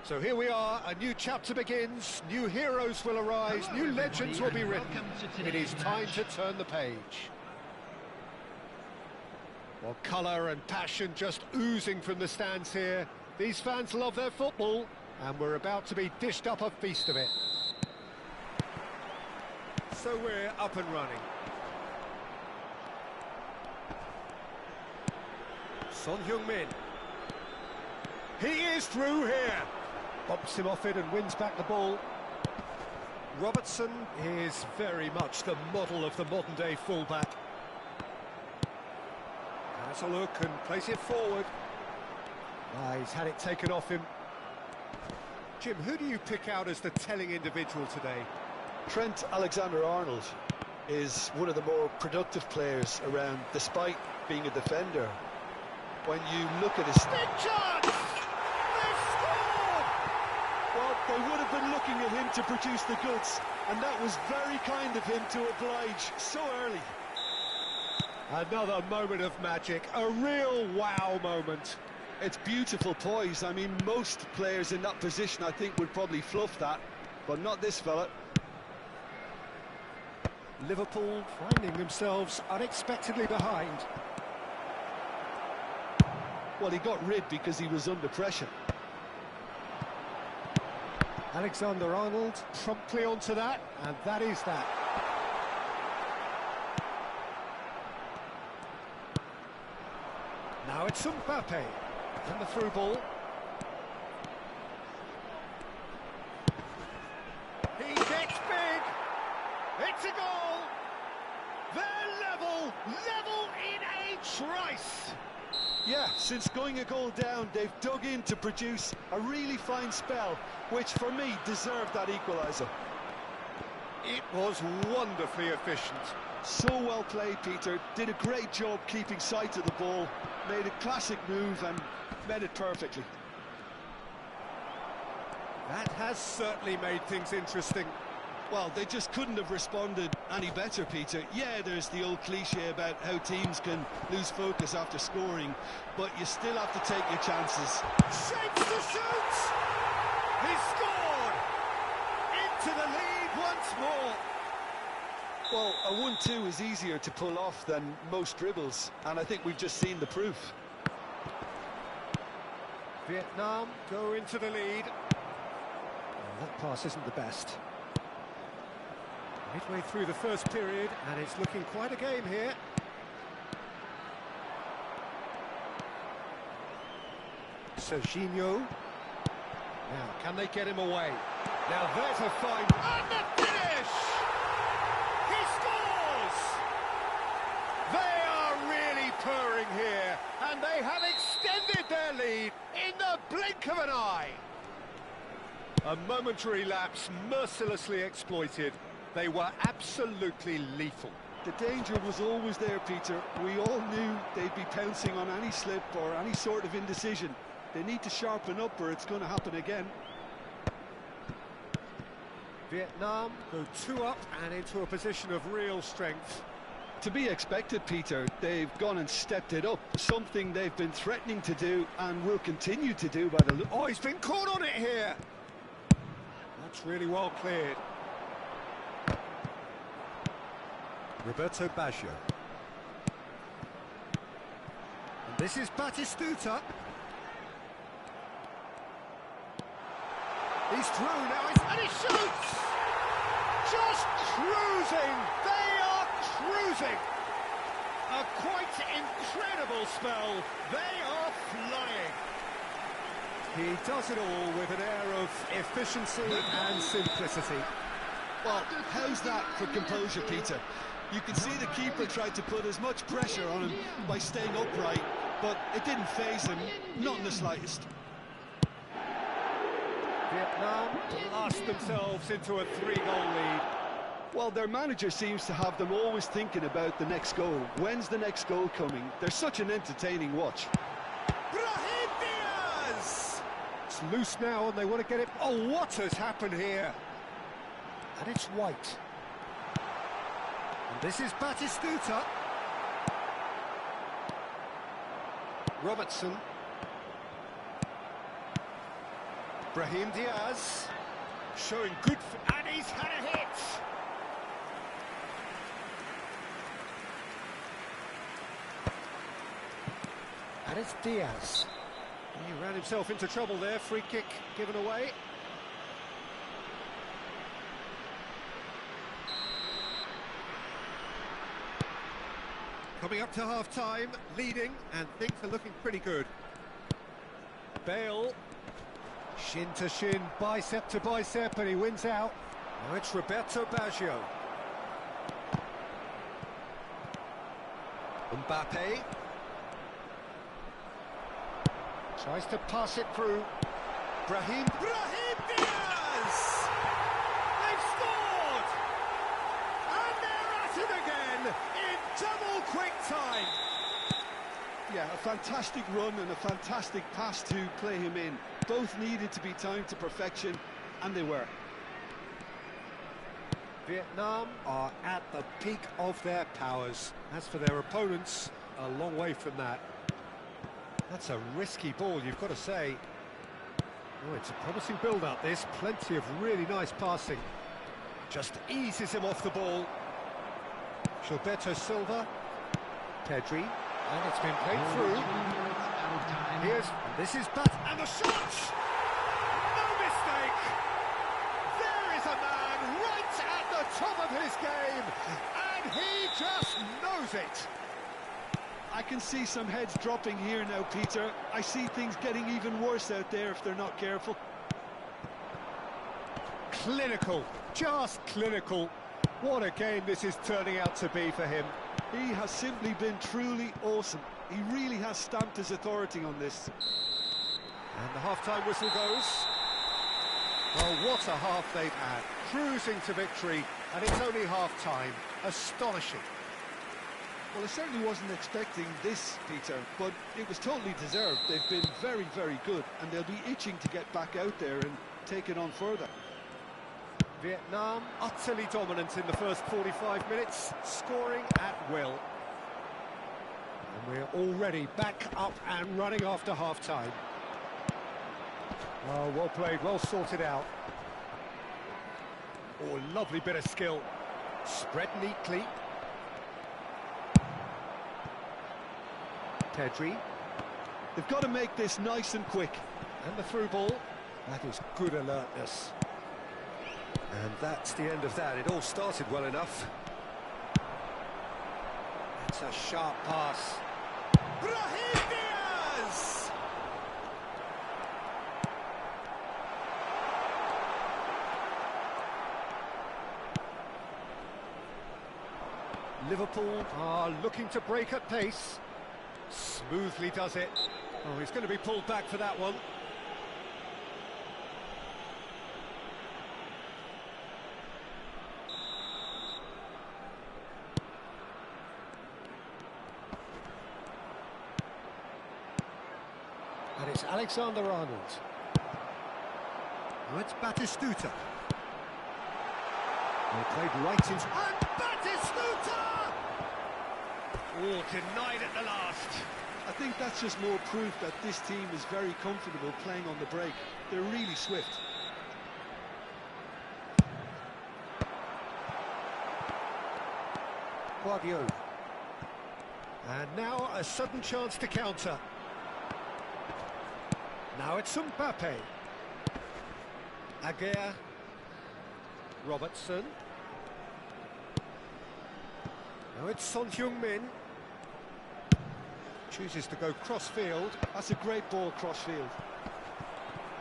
So here we are, a new chapter begins, new heroes will arise, new legends will be written. It is time to turn the page. Well, colour and passion just oozing from the stands here. These fans love their football, and we're about to be dished up a feast of it. So we're up and running. Son Heung-min. He is through here. Bumps him off it and wins back the ball. Robertson is very much the model of the modern-day fullback. Has a look and plays it forward. He's had it taken off him. Jim, who do you pick out as the telling individual today? Trent Alexander-Arnold is one of the more productive players around, despite being a defender. When you look at his... Big chance! They've scored! Well, they would have been looking at him to produce the goods, and that was very kind of him to oblige so early. Another moment of magic, a real wow moment. It's beautiful poise. I mean, most players in that position, I think, would probably fluff that, but not this fella. Liverpool finding themselves unexpectedly behind. Well, he got rid because he was under pressure. Alexander-Arnold promptly onto that, and that is that. Now it's Mbappe, and the through ball. He gets big, it's a goal! They're level in a trice! Yeah, since going a goal down, they've dug in to produce a really fine spell, which for me deserved that equaliser. It was wonderfully efficient. So well played, Peter. Did a great job keeping sight of the ball, made a classic move and met it perfectly. That has certainly made things interesting. Well, they just couldn't have responded any better, Peter. Yeah, there's the old cliche about how teams can lose focus after scoring, but you still have to take your chances. Shapes to shoot! He scored! Into the lead once more! Well, a 1-2 is easier to pull off than most dribbles, and I think we've just seen the proof. Vietnam go into the lead. Oh, that pass isn't the best. Midway through the first period, and it's looking quite a game here. Serginho. Now, can they get him away? Now, there's a fine... And the finish! He scores! They are really purring here, and they have extended their lead in the blink of an eye. A momentary lapse mercilessly exploited. They were absolutely lethal. The danger was always there, Peter. We all knew they'd be pouncing on any slip or any sort of indecision. They need to sharpen up or it's going to happen again. Vietnam go 2 up and into a position of real strength. To be expected, Peter. They've gone and stepped it up. Something they've been threatening to do and will continue to do by the look. Oh, he's been caught on it here. That's really well cleared. Roberto Baggio. And this is Batistuta. He's through now, and he shoots! Just cruising! They are cruising! A quite incredible spell. They are flying. He does it all with an air of efficiency and simplicity. Well, how's that for composure, Peter? You can see the keeper tried to put as much pressure on him by staying upright, but it didn't faze him, not in the slightest. Vietnam blast themselves into a 3-goal lead. Well, their manager seems to have them always thinking about the next goal. When's the next goal coming? They're such an entertaining watch. Brahim Diaz! It's loose now and they want to get it... Oh, what has happened here? And it's White. And this is Batistuta. Robertson. Brahim Diaz showing good, and he's had a hit. And it's Diaz. He ran himself into trouble there. Free kick given away. Coming up to half-time, leading, and things are looking pretty good. Bale, shin to shin, bicep to bicep, and he wins out. Now it's Roberto Baggio. Mbappe. Tries to pass it through. Brahim Diaz! They've scored! And they're at it again in double quick time. Yeah, a fantastic run and a fantastic pass to play him in. Both needed to be timed to perfection, and they were. Vietnam are at the peak of their powers. As for their opponents, a long way from that. That's a risky ball, you've got to say. Oh, it's a promising build-up, this. Plenty of really nice passing. Just eases him off the ball. Gilberto Silva. Pedri. And it's been played through. This is Bat, and the shot! No mistake! There is a man right at the top of his game, and he just knows it. I can see some heads dropping here now, Peter. I see things getting even worse out there if they're not careful. Clinical, just clinical. What a game this is turning out to be for him. He has simply been truly awesome. He really has stamped his authority on this. And the half-time whistle goes. Oh, what a half they've had. Cruising to victory, and it's only half-time. Astonishing. Well, I certainly wasn't expecting this, Peter, but it was totally deserved. They've been very, very good, and they'll be itching to get back out there and take it on further. Vietnam utterly dominant in the first 45 minutes, scoring at will. And we're already back up and running after half-time. Oh, well played, well sorted out. Oh, lovely bit of skill. Spread neatly. Pedri. They've got to make this nice and quick. And the through ball. That is good alertness. And that's the end of that. It all started well enough. That's a sharp pass. Brahim Diaz! Liverpool are looking to break at pace. Smoothly does it. Oh, he's going to be pulled back for that one. And it's Alexander-Arnold. Now it's Batistuta. They played right into... And Batistuta! Oh, denied at the last. I think that's just more proof that this team is very comfortable playing on the break. They're really swift. Guardiola. And now a sudden chance to counter. Now it's Mbappe. Aguirre. Robertson. Now it's Son Heung-min. Chooses to go cross-field. That's a great ball cross-field.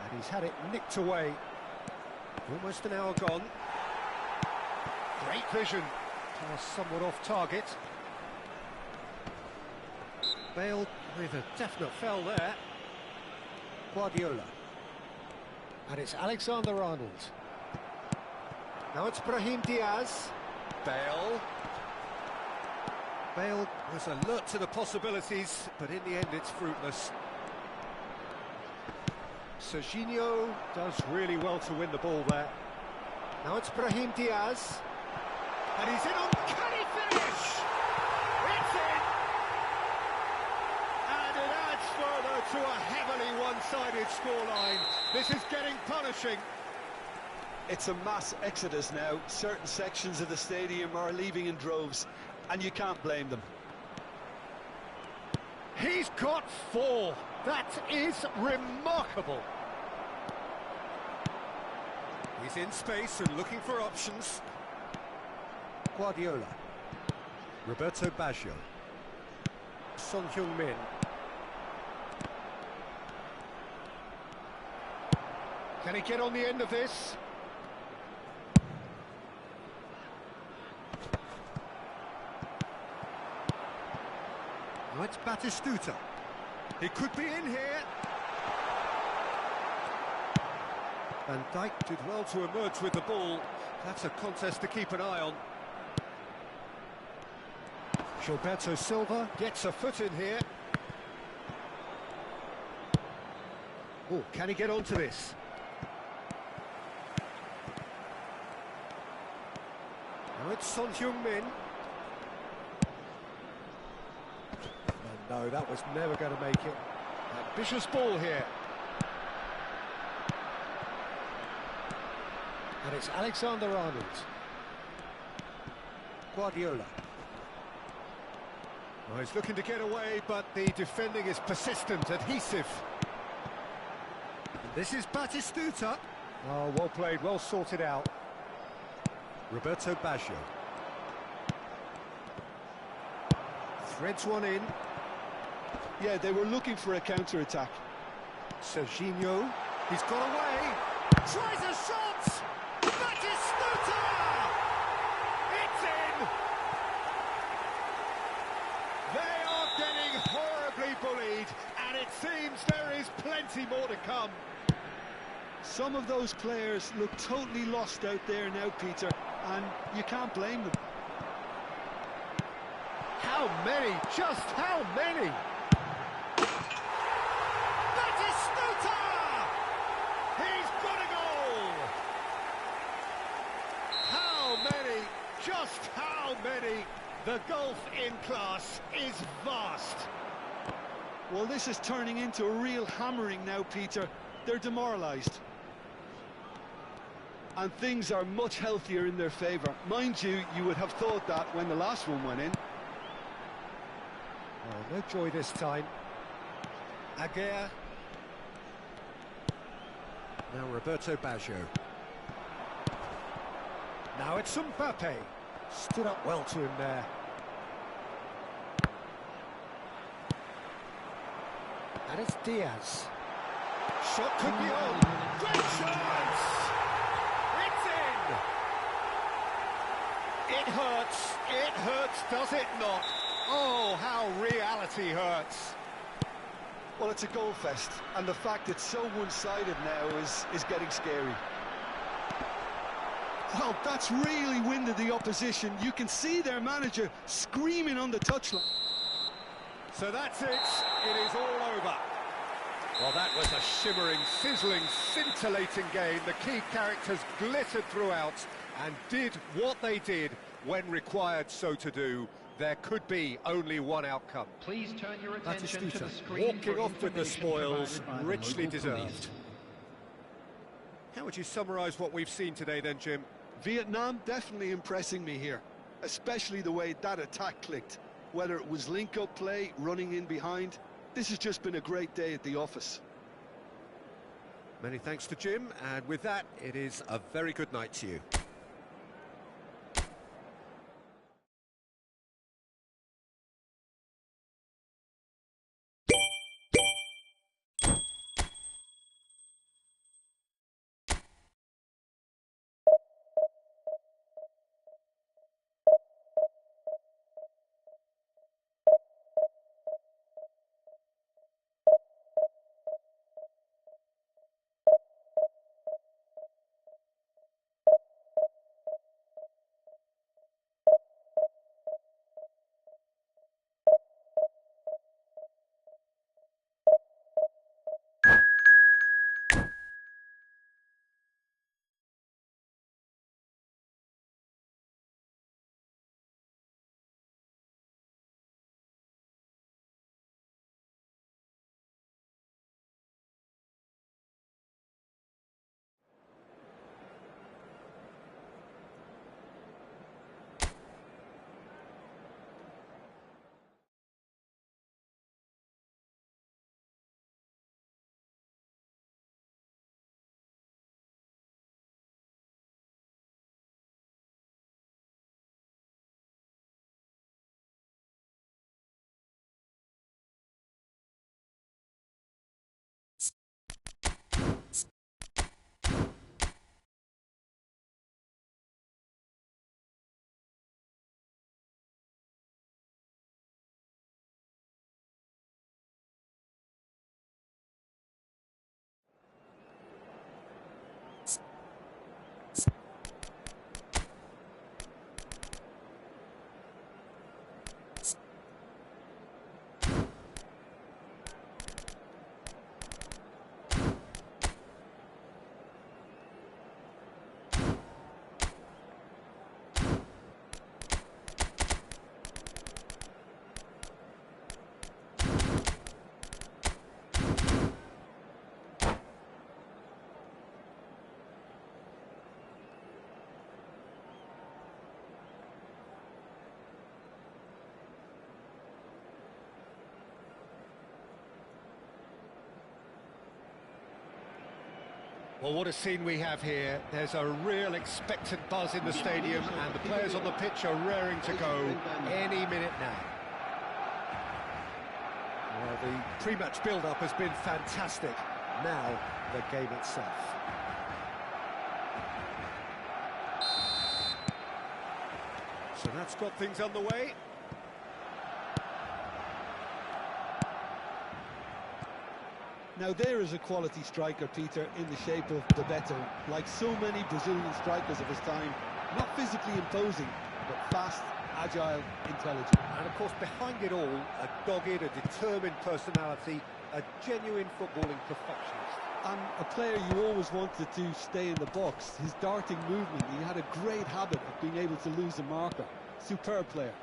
And he's had it nicked away. Almost an hour gone. Great vision. Pass somewhat off target. Bale with a definite foul there. Guardiola. And it's Alexander-Arnold. Now it's Brahim Diaz. Bale. Bale was alert to the possibilities, but in the end it's fruitless. Serginho does really well to win the ball there. Now it's Brahim Diaz. And he's in on... Can he finish? It's in! And it adds further to a heavily one-sided scoreline. This is getting punishing. It's a mass exodus now. Certain sections of the stadium are leaving in droves, and you can't blame them. He's got 4. That is remarkable. He's in space and looking for options. Guardiola. Roberto Baggio. Son Heung-min. Can he get on the end of this? Now it's Batistuta. He could be in here. Van Dijk did well to emerge with the ball. That's a contest to keep an eye on. Gilberto Silva gets a foot in here. Oh, can he get onto this? Now it's Son Heung-min. No, that was never going to make it. Ambitious ball here. And it's Alexander-Arnold. Guardiola. Well, he's looking to get away, but the defending is persistent, adhesive. And this is Batistuta. Oh, well played, well sorted out. Roberto Baggio. Threads one in. Yeah, they were looking for a counter-attack. Serginho, he's got away. Tries a shot! Batistuta! It's in! They are getting horribly bullied, and it seems there is plenty more to come. Some of those players look totally lost out there now, Peter, and you can't blame them. How many? Just how many? Batistuta! He's got a goal! How many? Just how many? The gulf in class is vast. Well, this is turning into a real hammering now, Peter. They're demoralised. And things are much healthier in their favour. Mind you, you would have thought that when the last one went in. Oh, no joy this time. Aguirre. Now Roberto Baggio. Now it's Mbappe. Stood up well to him there. And it's Diaz. Shot could be on. Great chance! It's in! It hurts, does it not? Oh, how reality hurts. Well, it's a goal fest, and the fact it's so one-sided now is getting scary. Well, that's really winded the opposition. You can see their manager screaming on the touchline. So that's it. It is all over. Well, that was a shimmering, sizzling, scintillating game. The key characters glittered throughout and did what they did when required so to do. There could be only one outcome. Please turn your attention to the screen. Walking off with the information spoils, provided by the richly local deserved. police. How would you summarise what we've seen today then, Jim? Vietnam definitely impressing me here, especially the way that attack clicked. Whether it was link-up play, running in behind, this has just been a great day at the office. Many thanks to Jim, and with that, it is a very good night to you. Well, what a scene we have here. There's a real expectant buzz in the stadium, and the players on the pitch are raring to go any minute now. Well, the pre-match build-up has been fantastic. Now, the game itself. So that's got things underway. Now there is a quality striker, Peter, in the shape of Bebeto. Like so many Brazilian strikers of his time, not physically imposing, but fast, agile, intelligent. And of course, behind it all, a dogged, a determined personality, a genuine footballing perfectionist. And a player you always wanted to stay in the box. His darting movement, he had a great habit of being able to lose a marker. Superb player.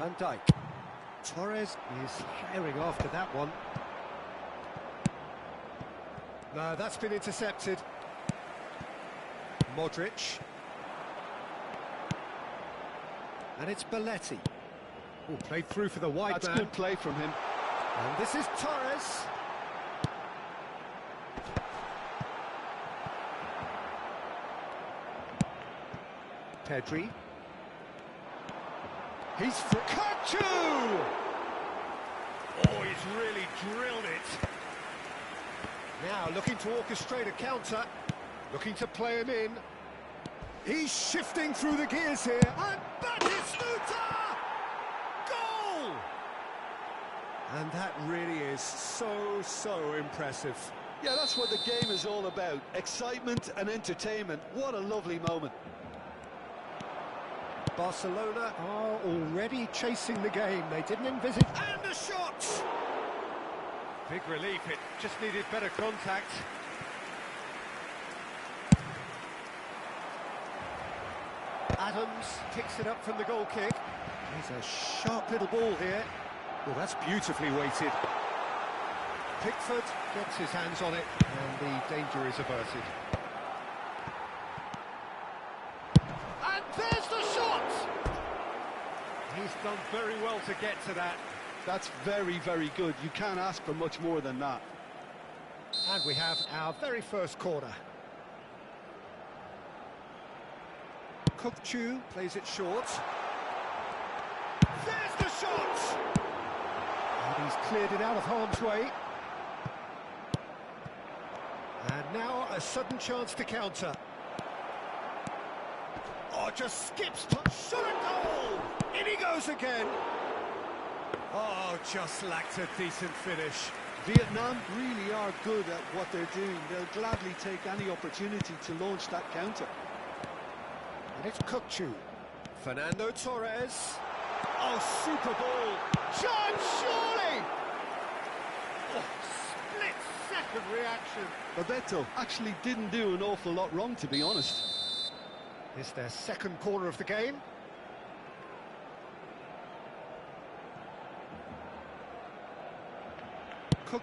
Van Dijk. Torres is herring after that one. No, that's been intercepted. Modric. And it's Belletti. Oh, played through for the wide man. That's good play from him. And this is Torres. Pedri. He's for Kachu! Oh, he's really drilled it. Now looking to orchestrate a counter, looking to play him in. He's shifting through the gears here, and Batistuta! Goal! And that really is so impressive. Yeah, that's what the game is all about. Excitement and entertainment. What a lovely moment. Barcelona are already chasing the game. They didn't envisage... And a shot! Big relief, it just needed better contact. Adams picks it up from the goal kick. There's a sharp little ball here. Well, that's beautifully weighted. Pickford gets his hands on it, and the danger is averted. And there's the shot! He's done very well to get to that. That's very, very good. You can't ask for much more than that. And we have our very first corner. Chu plays it short. There's the shot! And he's cleared it out of harm's way. And now a sudden chance to counter. Oh, just skips, shot and goal! In he goes again. Oh, just lacked a decent finish. Vietnam really are good at what they're doing. They'll gladly take any opportunity to launch that counter. And it's Chu. Fernando Torres. Oh, super ball. Chance, surely! Oh, split-second reaction. Bebeto actually didn't do an awful lot wrong, to be honest. It's their second corner of the game.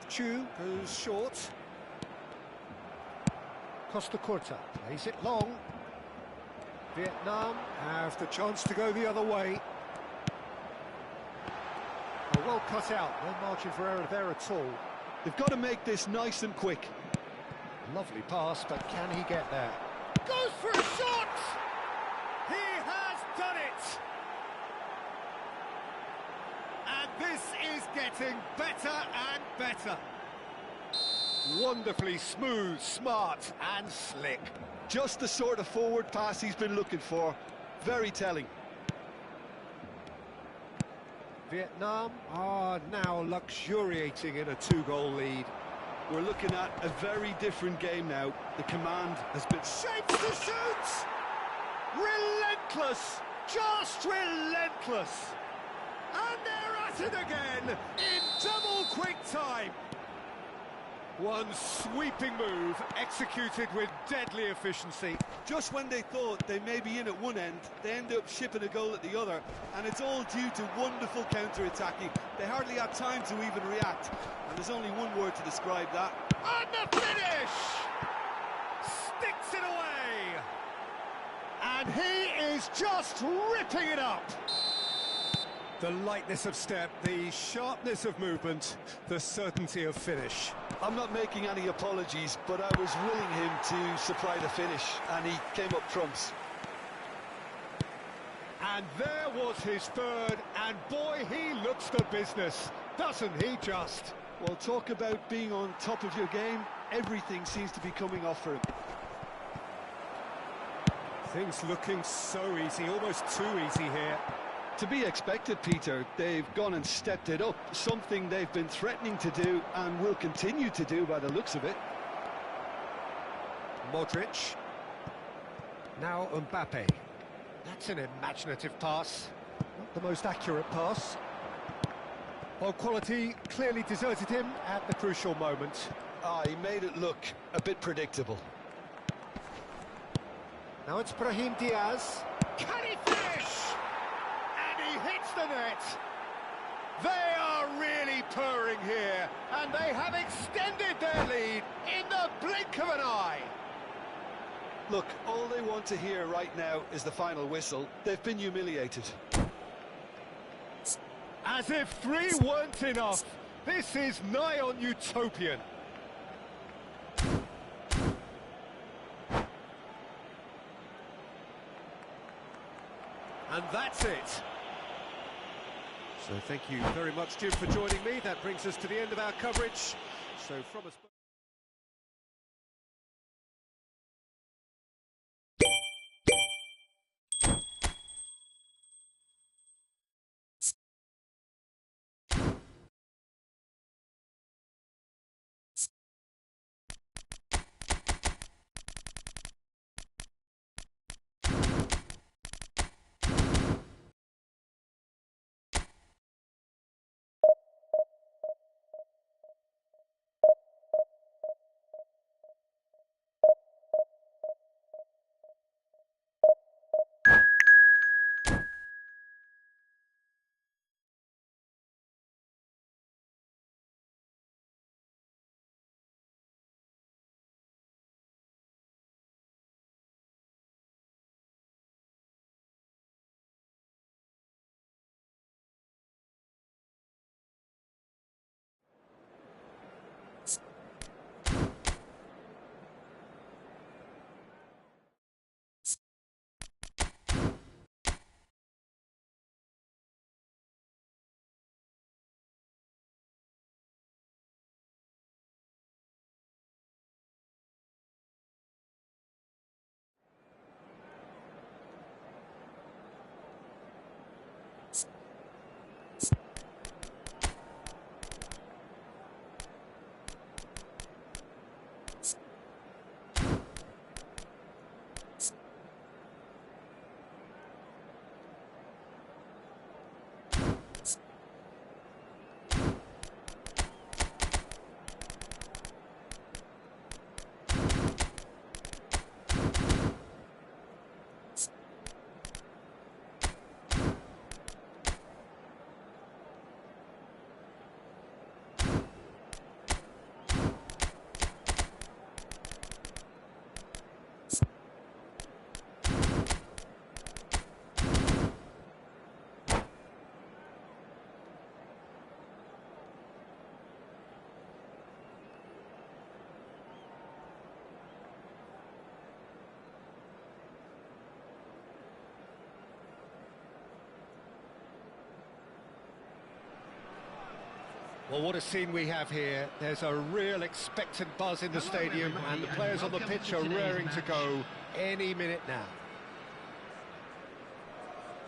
Chu goes short. Costa Curta plays it long. Vietnam have the chance to go the other way. Oh, well cut out, no margin for error there at all. They've got to make this nice and quick. Lovely pass, but can he get there? Goes for a shot! He has done it! And this is getting better and better. Wonderfully smooth, smart and slick. Just the sort of forward pass he's been looking for. Very telling. Vietnam are now luxuriating in a 2-goal lead. We're looking at a very different game now. The command has been... Shapes to shoot! Relentless! Just relentless! And they're at it again in double quick time. One sweeping move executed with deadly efficiency. Just when they thought they may be in at one end, they end up shipping a goal at the other, and it's all due to wonderful counter-attacking. They hardly had time to even react, and there's only one word to describe that. And the finish! Sticks it away! And he is just ripping it up! The lightness of step, the sharpness of movement, the certainty of finish. I'm not making any apologies, but I was willing him to supply the finish, and he came up trumps. And there was his third, and boy, he looks the business, doesn't he just? Well, talk about being on top of your game. Everything seems to be coming off for him. Things looking so easy, almost too easy here. To be expected, Peter. They've gone and stepped it up, something they've been threatening to do and will continue to do by the looks of it. Modric. Now Mbappe. That's an imaginative pass. Not the most accurate pass. Well, quality clearly deserted him at the crucial moment. He made it look a bit predictable. Now it's Brahim Diaz. Can he finish? And he hits the net. They are really purring here, and they have extended their lead in the blink of an eye. Look, all they want to hear right now is the final whistle. They've been humiliated. As if 3 weren't enough, this is nigh on utopian. And that's it. So thank you very much, Jim, for joining me. That brings us to the end of our coverage. So from us... Well, what a scene we have here. There's a real expectant buzz in the stadium, and the players on the pitch are raring to go any minute now.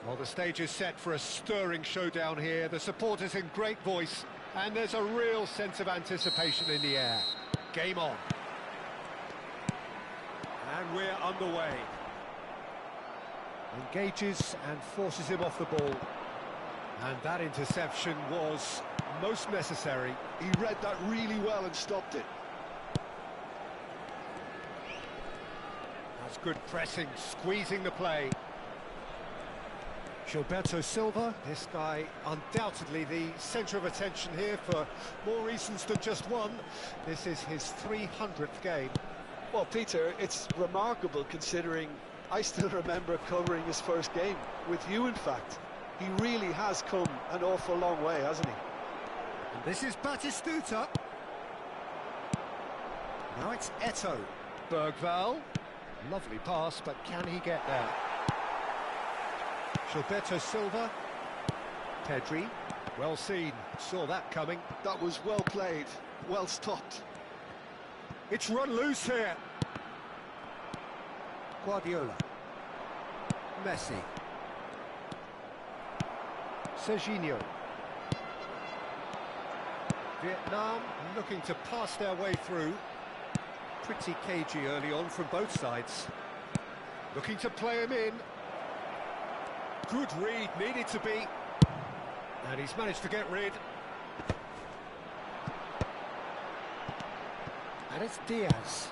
Well, the stage is set for a stirring showdown here. The supporters in great voice, and there's a real sense of anticipation in the air. Game on. And we're underway. Engages and forces him off the ball. And that interception was most necessary. He read that really well and stopped it. That's good pressing, squeezing the play. Gilberto Silva, this guy undoubtedly the centre of attention here for more reasons than just one. This is his 300th game. Well, Peter, it's remarkable considering I still remember covering his first game, with you in fact. He really has come an awful long way, hasn't he? And this is Batistuta. Now it's Eto'o. Bergvall. Lovely pass, but can he get there? Gilberto Silva. Pedri. Well seen. Saw that coming. That was well played, well stopped. It's run loose here. Guardiola. Messi. Serginho. Vietnam looking to pass their way through. Pretty cagey early on from both sides. Looking to play him in. Good read, needed to be. And he's managed to get rid. And it's Diaz.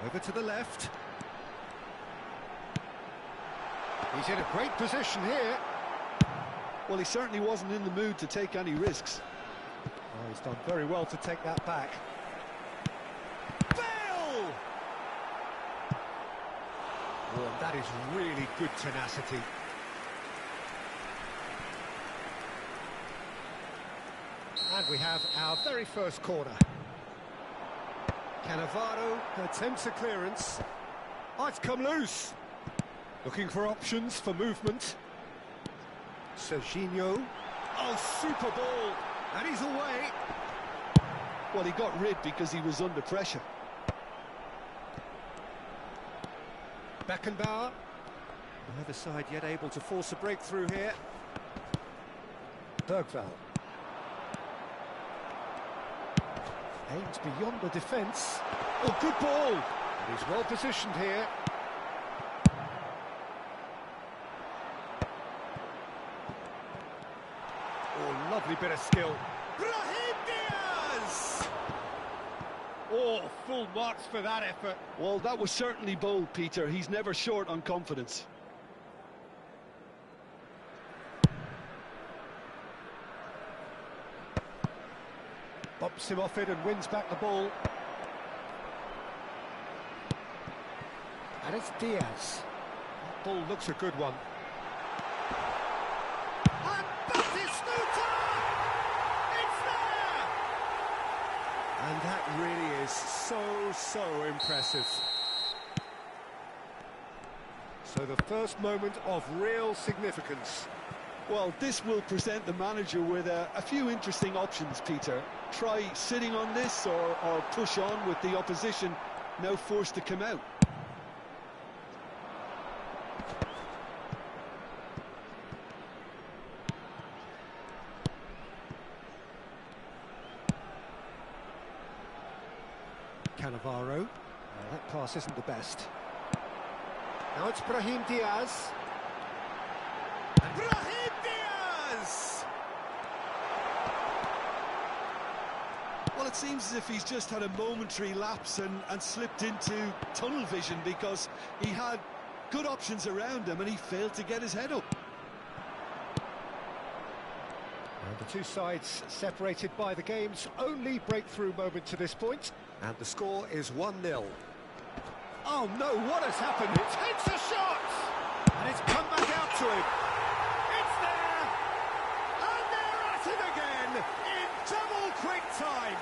Over to the left. He's in a great position here. Well, he certainly wasn't in the mood to take any risks. Oh, he's done very well to take that back. Bale! Oh, and that is really good tenacity. And we have our very first corner. Cannavaro attempts a clearance. Oh, it's come loose. Looking for options for movement. Serginho. Oh, super ball. And he's away. Well, he got rid because he was under pressure. Beckenbauer. Neither side yet able to force a breakthrough here. Bergvall. Aims beyond the defence. Oh, good ball. And he's well positioned here. Oh, lovely bit of skill. Brahim Diaz! Oh, full marks for that effort. Well, that was certainly bold, Peter. He's never short on confidence. Bumps him off it and wins back the ball. And it's Diaz. That ball looks a good one. And Batistuta! It's there! And that really is so impressive. So the first moment of real significance. Well, this will present the manager with a few interesting options, Peter. Try sitting on this or push on with the opposition now forced to come out. Cannavaro. That pass isn't the best. Now it's Brahim Diaz. And Brahim Diaz! Well, it seems as if he's just had a momentary lapse and slipped into tunnel vision because he had good options around him and he failed to get his head up. And the two sides separated by the game's only breakthrough moment to this point. And the score is 1-0. Oh no, what has happened? It takes a shot! And it's come back out to him. It's there! And they're at it again in double quick time.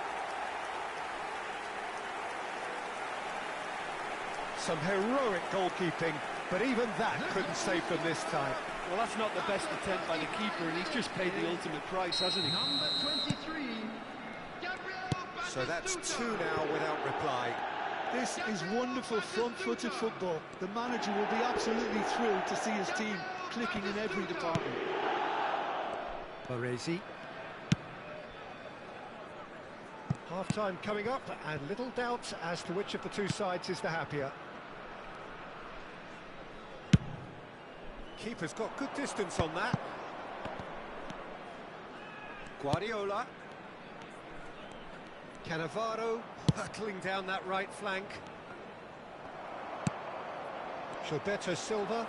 Some heroic goalkeeping, but even that couldn't save them this time. Well, that's not the best attempt by the keeper, and he's just paid the ultimate price, hasn't he? Number 23, So that's 2 now without reply. This is wonderful front-footed football. The manager will be absolutely thrilled to see his team clicking in every department. Baresi. Half-time coming up, and little doubt as to which of the two sides is the happier. Keeper's got good distance on that. Guardiola. Cannavaro hurtling down that right flank. Gilberto Silva.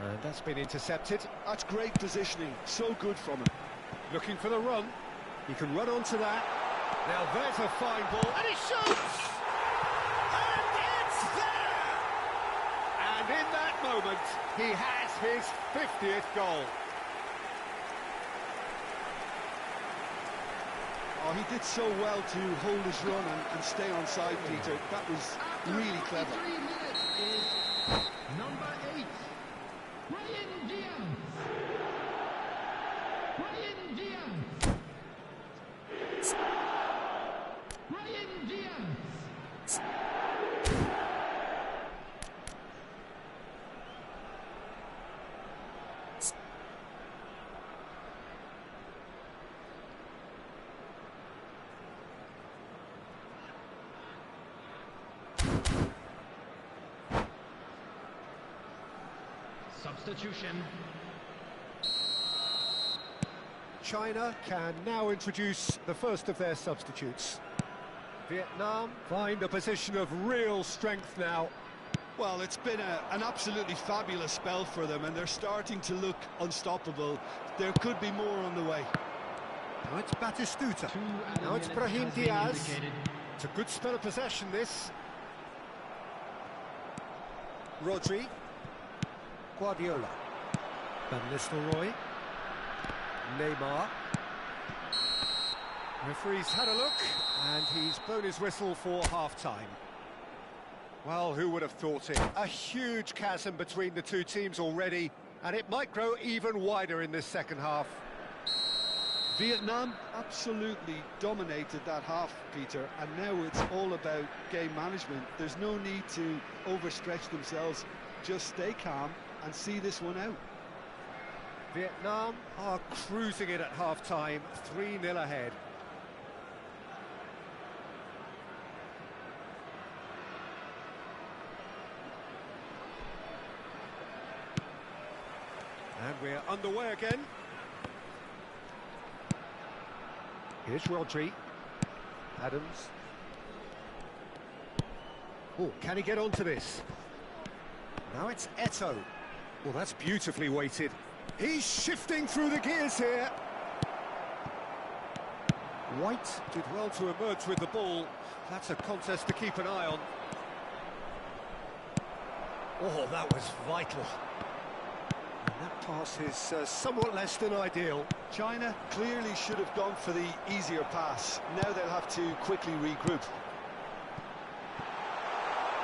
And that's been intercepted. That's great positioning, so good from him. Looking for the run. He can run onto that. Now there's a fine ball, and he shoots! And it's there! And in that moment. He has his 50th goal. Oh, he did so well to hold his run and stay on side, Peter. That was really clever. Number 8, Brian Diaz. Brian Diaz. Brian Diaz. Substitution. China can now introduce the first of their substitutes. Vietnam find a position of real strength now. Well, it's been an absolutely fabulous spell for them, and they're starting to look unstoppable. There could be more on the way. Now it's Batistuta. Now it's Brahim Diaz. It's a good spell of possession, this. Rodri. Guardiola. Van Nistelrooy. Neymar. Referee's had a look, and he's blown his whistle for half-time. Well, who would have thought it? A huge chasm between the two teams already, and it might grow even wider in this second half. Vietnam absolutely dominated that half, Peter, and now it's all about game management. There's no need to overstretch themselves. Just stay calm and see this one out. Vietnam are cruising it at half-time, 3-0 ahead. And we're underway again. Here's Rodri. Adams. Oh, can he get onto this? Now it's Eto'o. Well, that's beautifully weighted. He's shifting through the gears here. White did well to emerge with the ball. That's a contest to keep an eye on. Oh, that was vital. And that pass is somewhat less than ideal. China clearly should have gone for the easier pass. Now they'll have to quickly regroup.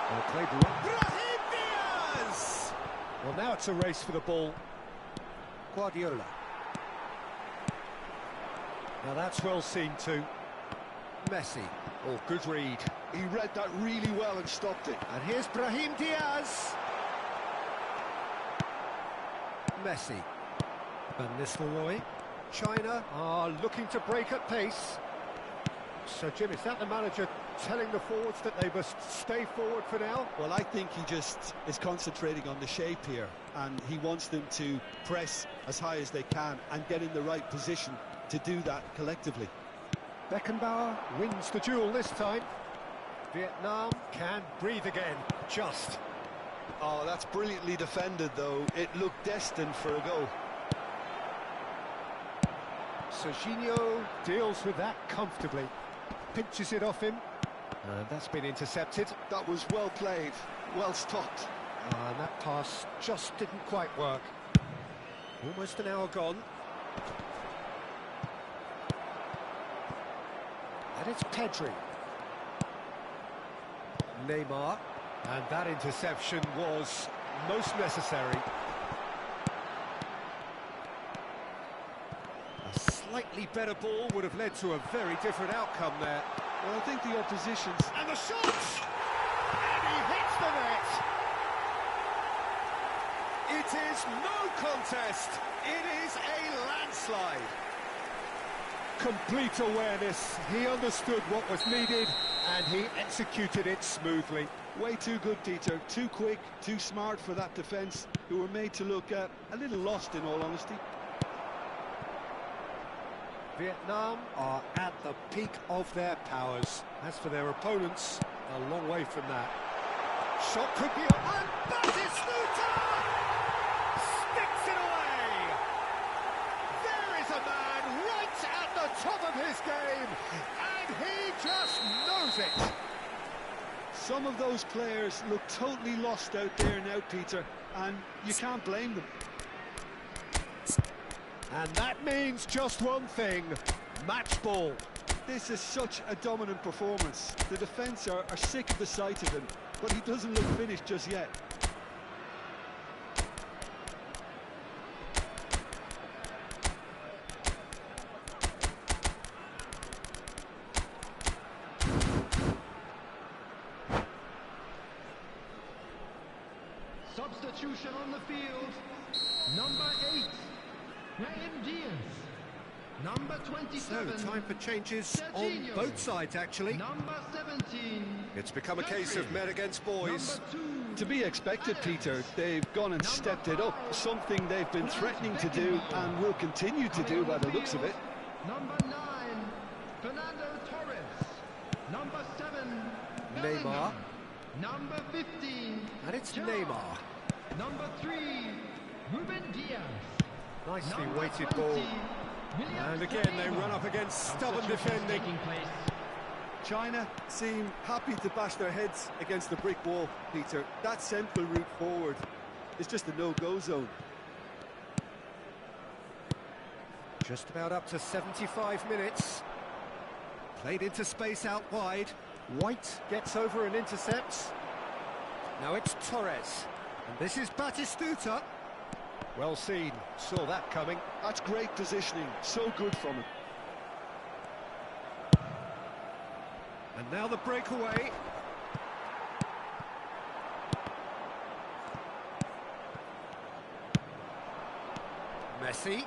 Well played. Brahim Diaz! Well, now it's a race for the ball. Guardiola. Now that's well seen too. Messi. Oh, good read. He read that really well and stopped it. And here's Brahim Diaz. Messi. Van Nistelrooy. China are looking to break at pace. So, Jim, is that the manager telling the forwards that they must stay forward for now? Well, I think he just is concentrating on the shape here, and he wants them to press as high as they can and get in the right position to do that collectively. Beckenbauer wins the duel this time. Vietnam can breathe again, just. Oh, that's brilliantly defended, though. It looked destined for a goal. Serginho deals with that comfortably. Pinches it off him. And that's been intercepted. That was well played, well stopped. And that pass just didn't quite work. Almost an hour gone. And it's Pedri. Neymar. And that interception was most necessary. A slightly better ball would have led to a very different outcome there. Well, I think the opposition's... And the shot! And he hits the net! It is no contest. It is a landslide. Complete awareness. He understood what was needed and he executed it smoothly. Way too good, Peter. Too quick, too smart for that defence, who were made to look a little lost, in all honesty. Vietnam are at the peak of their powers. As for their opponents, a long way from that. Shot could be on, and Batistuta sticks it away. There is a man right at the top of his game, and he just knows it. Some of those players look totally lost out there now, Peter, and you can't blame them. And that means just one thing, match ball. This is such a dominant performance. The defence are sick of the sight of him, but he doesn't look finished just yet. Substitution on the field. Number 8, Ryan Diaz. Number 27. So, time for changes on both sides, actually. Number 17. It's become a case of men against boys. Number 2. To be expected, Peter, they've gone and stepped it up, something they've been threatening to do and will continue to do by the looks of it. Number 9, Fernando Torres. Number 7, Neymar. Bellingham. Number 15, And it's Gerrard. Neymar. Number 3, Ruben Diaz. Nicely Number weighted 20, ball. William And again, they Saliba. run up against stubborn Substitutions defending. taking place. China seem happy to bash their heads against the brick wall, Peter. That central route forward is just a no-go zone. Just about up to 75 minutes. Played into space out wide. White gets over and intercepts. Now it's Torres. And this is Batistuta. Well seen. Saw that coming. That's great positioning, so good from him. And now the breakaway. Messi.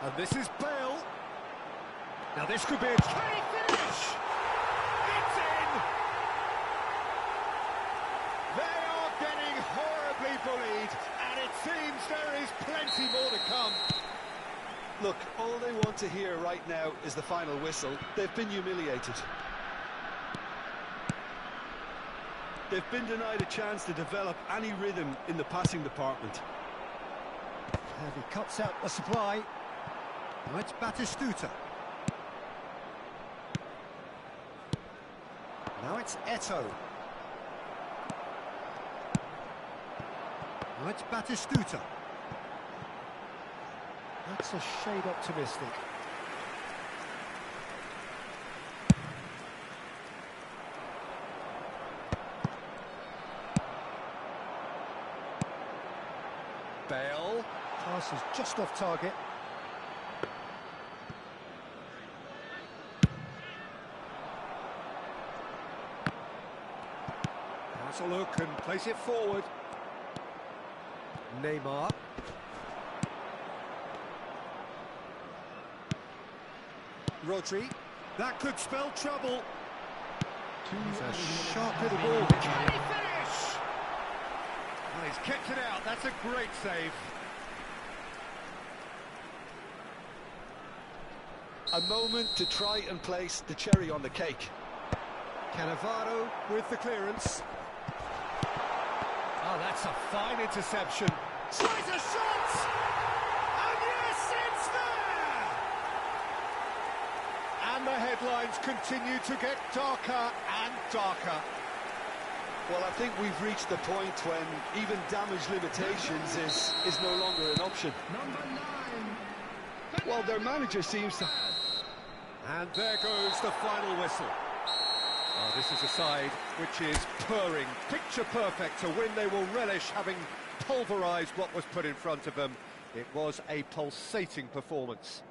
And this is Bale. Now this could be a... Can he finish? It's in! They are getting horribly bullied, and it seems there is plenty more to come. Look, all they want to hear right now is the final whistle. They've been humiliated. They've been denied a chance to develop any rhythm in the passing department. And he cuts out the supply. Now it's Batistuta. Now it's Eto'o. Now it's Batistuta. That's a shade optimistic. Bale. Pass is just off target. Has a look and plays it forward. Neymar. Rodri. That could spell trouble. It's a sharp bit of ball. Can he finish? Well, he's kept it out. That's a great save. A moment to try and place the cherry on the cake. Cannavaro with the clearance. Oh, that's a fine interception. Tries a shot! And yes, it's there! And the headlines continue to get darker and darker. Well, I think we've reached the point when even damage limitations is no longer an option. Number 9. Well, their manager seems to... And there goes the final whistle. Oh, this is a side which is purring, picture perfect, a win they will relish, having pulverised what was put in front of them. It was a pulsating performance.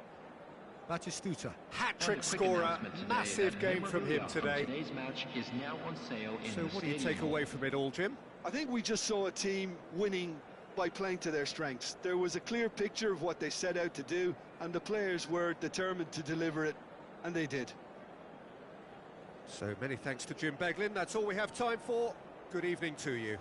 Batistuta, hat-trick scorer, massive game from him today. Today's match is now on sale in So the what do you stadium. take away from it all, Jim? I think we just saw a team winning by playing to their strengths. There was a clear picture of what they set out to do, and the players were determined to deliver it, and they did. So many thanks to Jim Beglin. That's all we have time for. Good evening to you.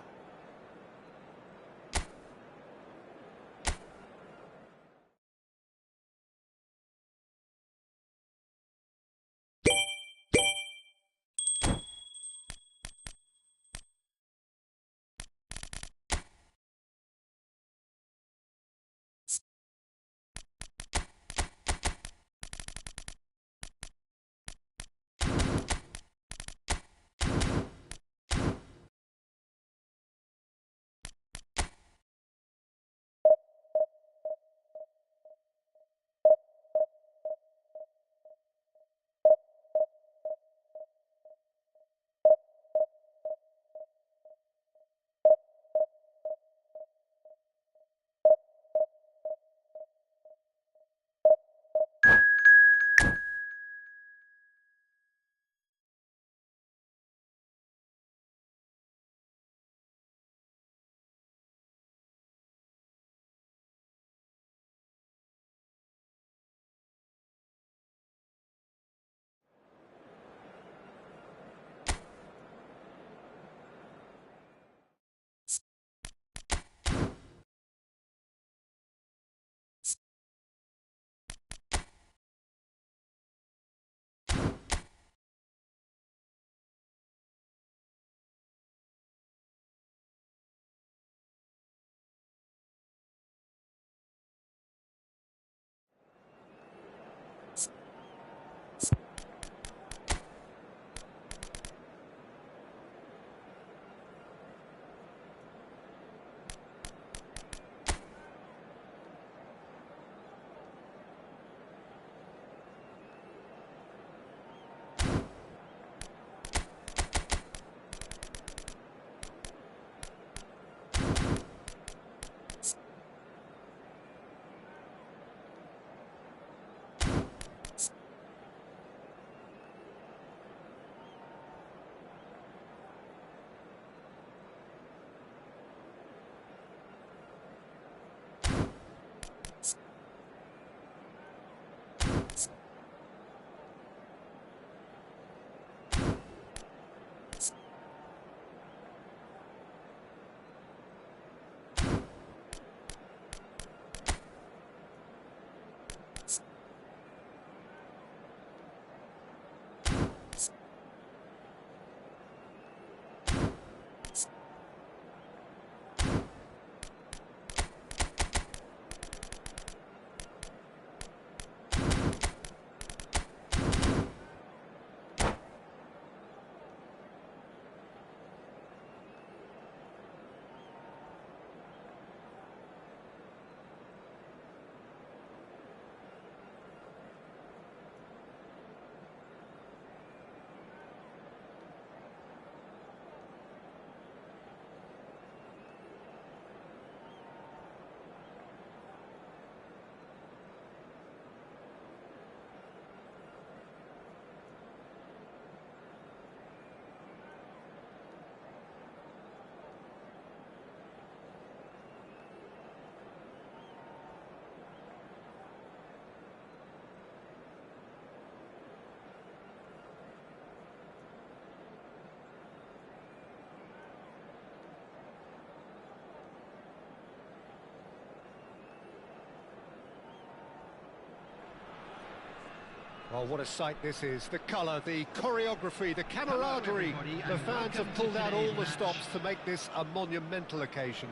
Well, what a sight this is. The colour, the choreography, the camaraderie. everybody, The and fans have welcome pulled to out all today's the match. stops to make this a monumental occasion.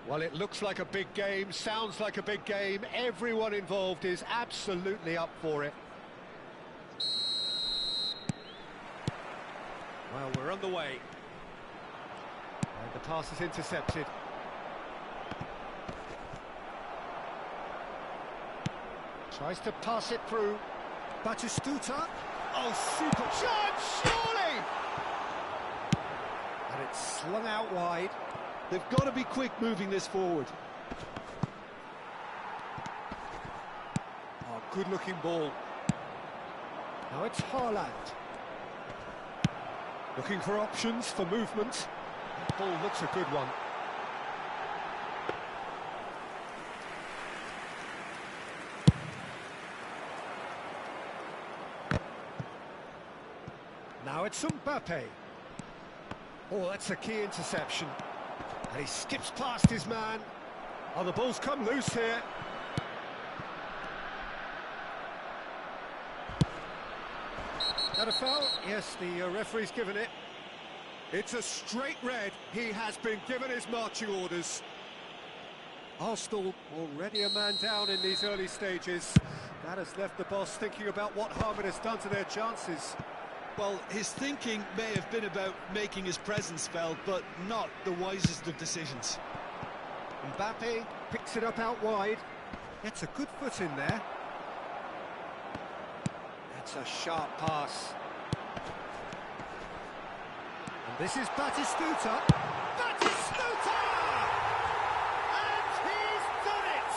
Well, it looks like a big game, sounds like a big game. Everyone involved is absolutely up for it. Well, we're underway. And the pass is intercepted. Tries to pass it through. Batistuta. Oh, super chance, surely! And it's slung out wide. They've got to be quick moving this forward. Oh, good-looking ball. Now it's Haaland. Looking for options for movement. That ball looks a good one. Now it's Mbappe. Oh, that's a key interception. And he skips past his man. Oh, the ball's come loose here. That a foul? Yes, the referee's given it. It's a straight red. He has been given his marching orders. Arsenal already a man down in these early stages. That has left the boss thinking about what harm it has done to their chances. Well, his thinking may have been about making his presence felt, but not the wisest of decisions. Mbappe picks it up out wide. Gets a good foot in there. That's a sharp pass. And this is Batistuta. Batistuta! And he's done it!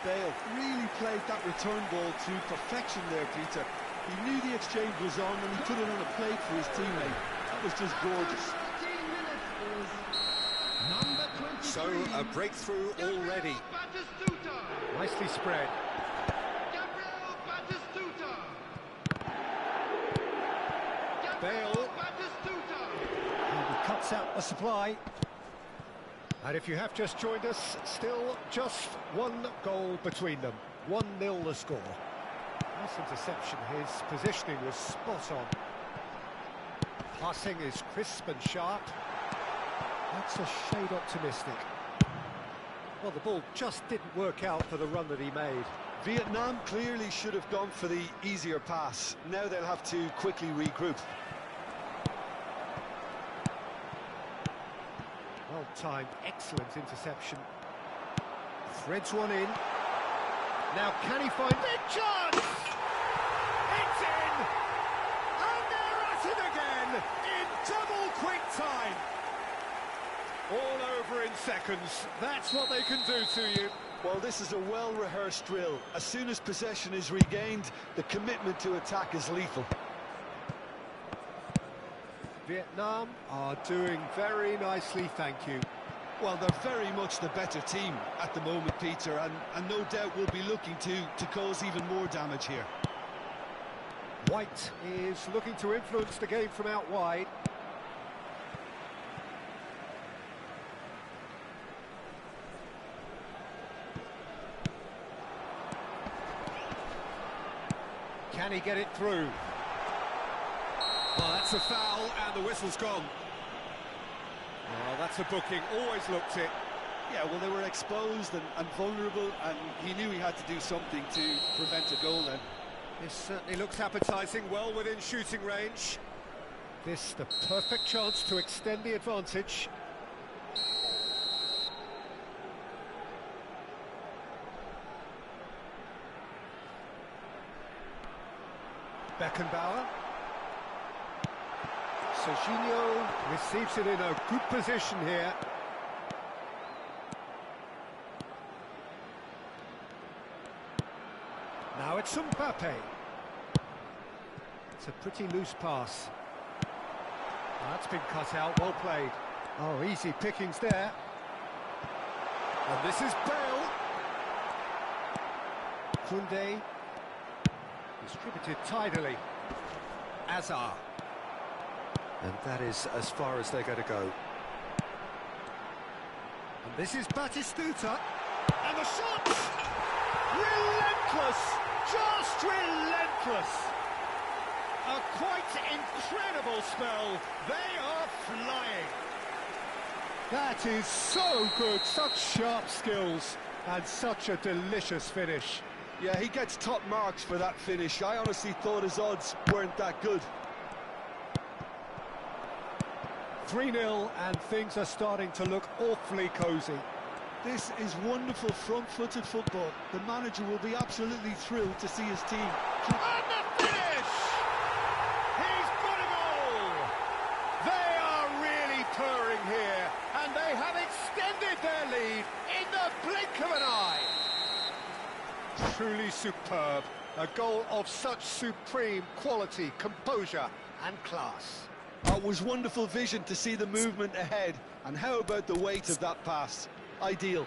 Bale really played that return ball to perfection there, Peter. He knew the exchange was on and he put it on a plate for his teammate. That was just gorgeous. 13 minutes is number 23. So, a breakthrough already. Batistuta. Nicely spread. Gabriel Batistuta. Bale. Batistuta. And he cuts out the supply. And if you have just joined us, still just one goal between them. 1-0 the score. Nice interception. His positioning was spot on. Passing is crisp and sharp. That's a shade optimistic. Well, the ball just didn't work out for the run that he made. Vietnam clearly should have gone for the easier pass. Now they'll have to quickly regroup. Well-timed, excellent interception. Threads one in. Now can he find big chance? It's in! And they're at it again in double quick time. All over in seconds. That's what they can do to you. Well, this is a well-rehearsed drill. As soon as possession is regained, the commitment to attack is lethal. Vietnam are doing very nicely, thank you. Well, they're very much the better team at the moment, Peter, and no doubt will be looking to cause even more damage here. White is looking to influence the game from out wide. Can he get it through? Well, that's a foul, and the whistle's gone. Oh, that's a booking, always looked it. Yeah, well, they were exposed and vulnerable, and he knew he had to do something to prevent a goal then. This certainly looks appetising, well within shooting range. This the perfect chance to extend the advantage. Beckenbauer. Serginho receives it in a good position here. Now it's Mbappe. It's a pretty loose pass. That's been cut out, well played. Oh, easy pickings there. And this is Bale. Koundé. Distributed tidily. Azar. And that is as far as they're going to go. This is Batistuta. And the shot! Relentless! Just relentless! A quite incredible spell. They are flying. That is so good. Such sharp skills and such a delicious finish. Yeah, he gets top marks for that finish. I honestly thought his odds weren't that good. 3-0 and things are starting to look awfully cosy. This is wonderful front-footed football. The manager will be absolutely thrilled to see his team. And the finish! He's got a goal! They are really purring here, and they have extended their lead in the blink of an eye. Truly superb. A goal of such supreme quality, composure and class. It was wonderful vision to see the movement ahead. And how about the weight of that pass? Ideal.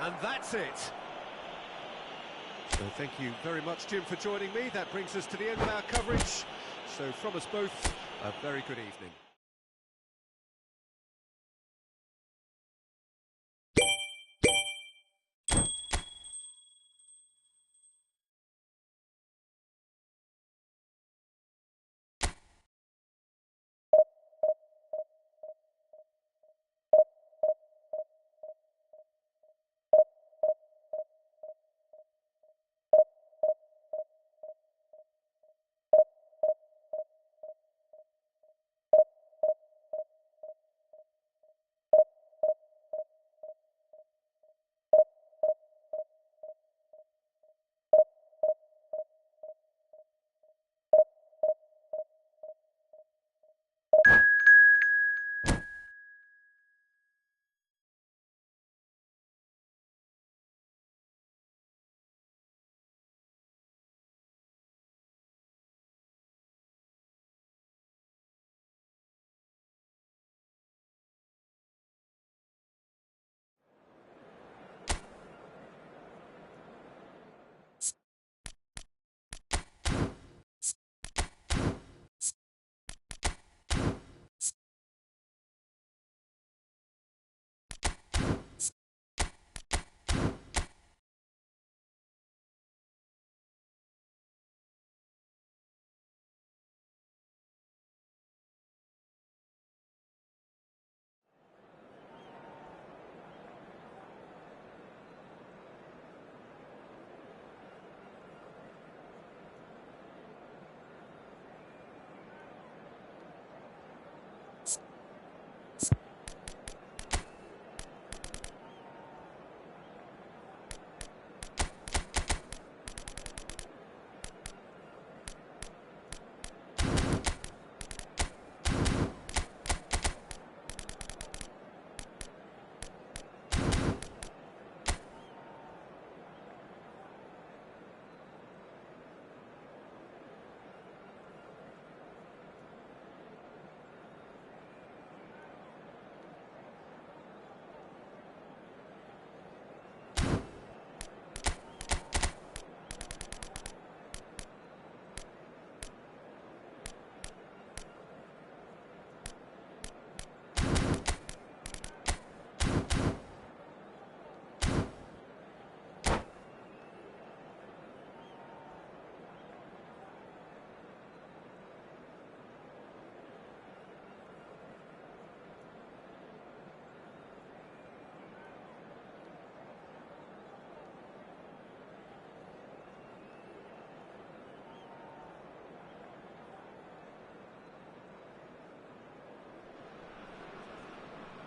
And that's it. So thank you very much, Jim, for joining me. That brings us to the end of our coverage. So from us both, a very good evening.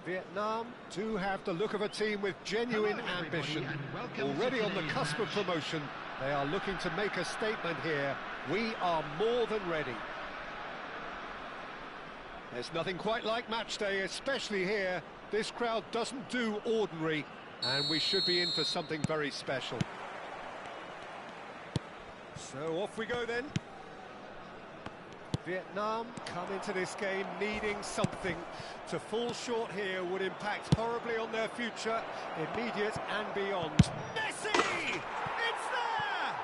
Vietnam do have the look of a team with genuine Hello, everybody, ambition. and welcome Already to on the today's cusp of match. promotion, they are looking to make a statement here. We are more than ready. There's nothing quite like match day, especially here. This crowd doesn't do ordinary, and we should be in for something very special. So off we go then. Vietnam come into this game needing something. To fall short here would impact horribly on their future, immediate and beyond. Messi! It's there!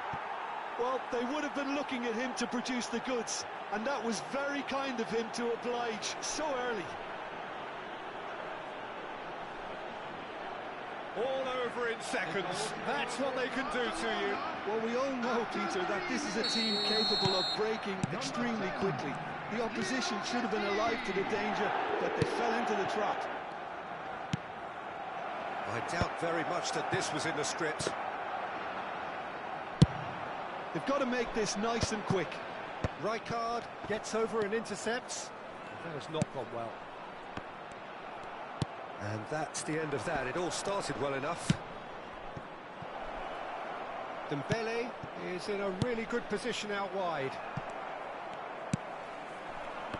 Well, they would have been looking at him to produce the goods, and that was very kind of him to oblige so early. All over in seconds. That's what they can do to you. Well, we all know, Peter, that this is a team capable of breaking extremely quickly. The opposition should have been alive to the danger, but they fell into the trap. I doubt very much that this was in the script. They've got to make this nice and quick. Rijkaard gets over and intercepts. That has not gone well. And that's the end of that. It all started well enough. Dembele is in a really good position out wide.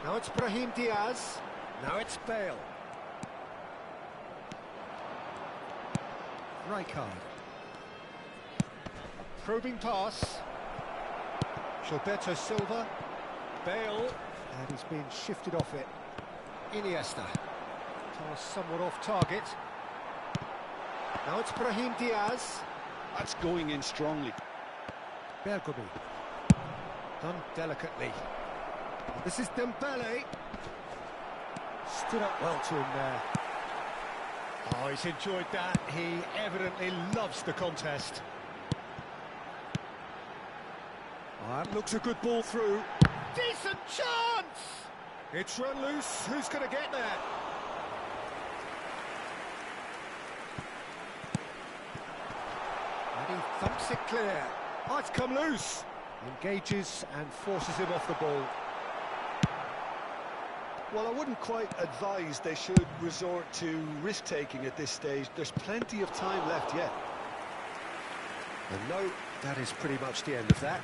Now it's Brahim Diaz. Now it's Bale. Rijkaard. Probing pass. Gilberto Silva. Bale. And he's been shifted off it. Iniesta. Pass somewhat off target. Now it's Brahim Diaz. That's going in strongly. Bergomi. Done delicately. This is Dembele. Stood up well to him there. Oh, he's enjoyed that. He evidently loves the contest. Oh, that looks a good ball through. Decent chance! It's run loose. Who's going to get there? And he thumps it clear. Oh, it's come loose. Engages and forces him off the ball. Well, I wouldn't quite advise they should resort to risk-taking at this stage. There's plenty of time left yet. And no, that is pretty much the end of that.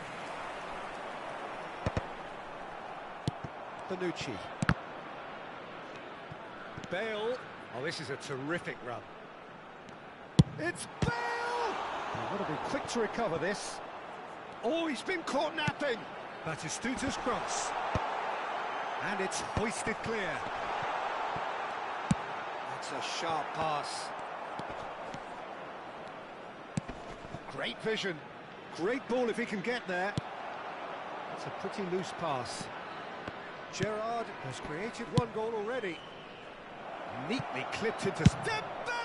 Bonucci. Bale. Oh, this is a terrific run. It's Bale! I've got to be quick to recover this. Oh, he's been caught napping. Batistuta's cross. And it's hoisted clear. That's a sharp pass. Great vision. Great ball if he can get there. That's a pretty loose pass. Gerrard has created one goal already. Neatly clipped into Dembele!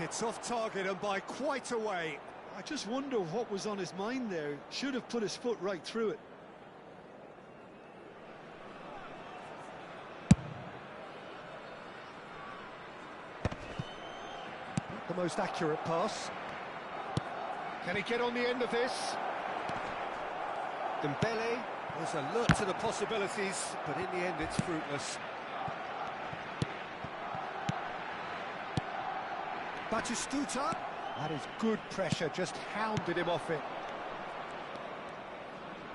It's off target and by quite a way. I just wonder what was on his mind there. Should have put his foot right through it. Not the most accurate pass. Can he get on the end of this? Dembele was alert to the possibilities, but in the end it's fruitless. Batistuta. That is good pressure, just hounded him off it.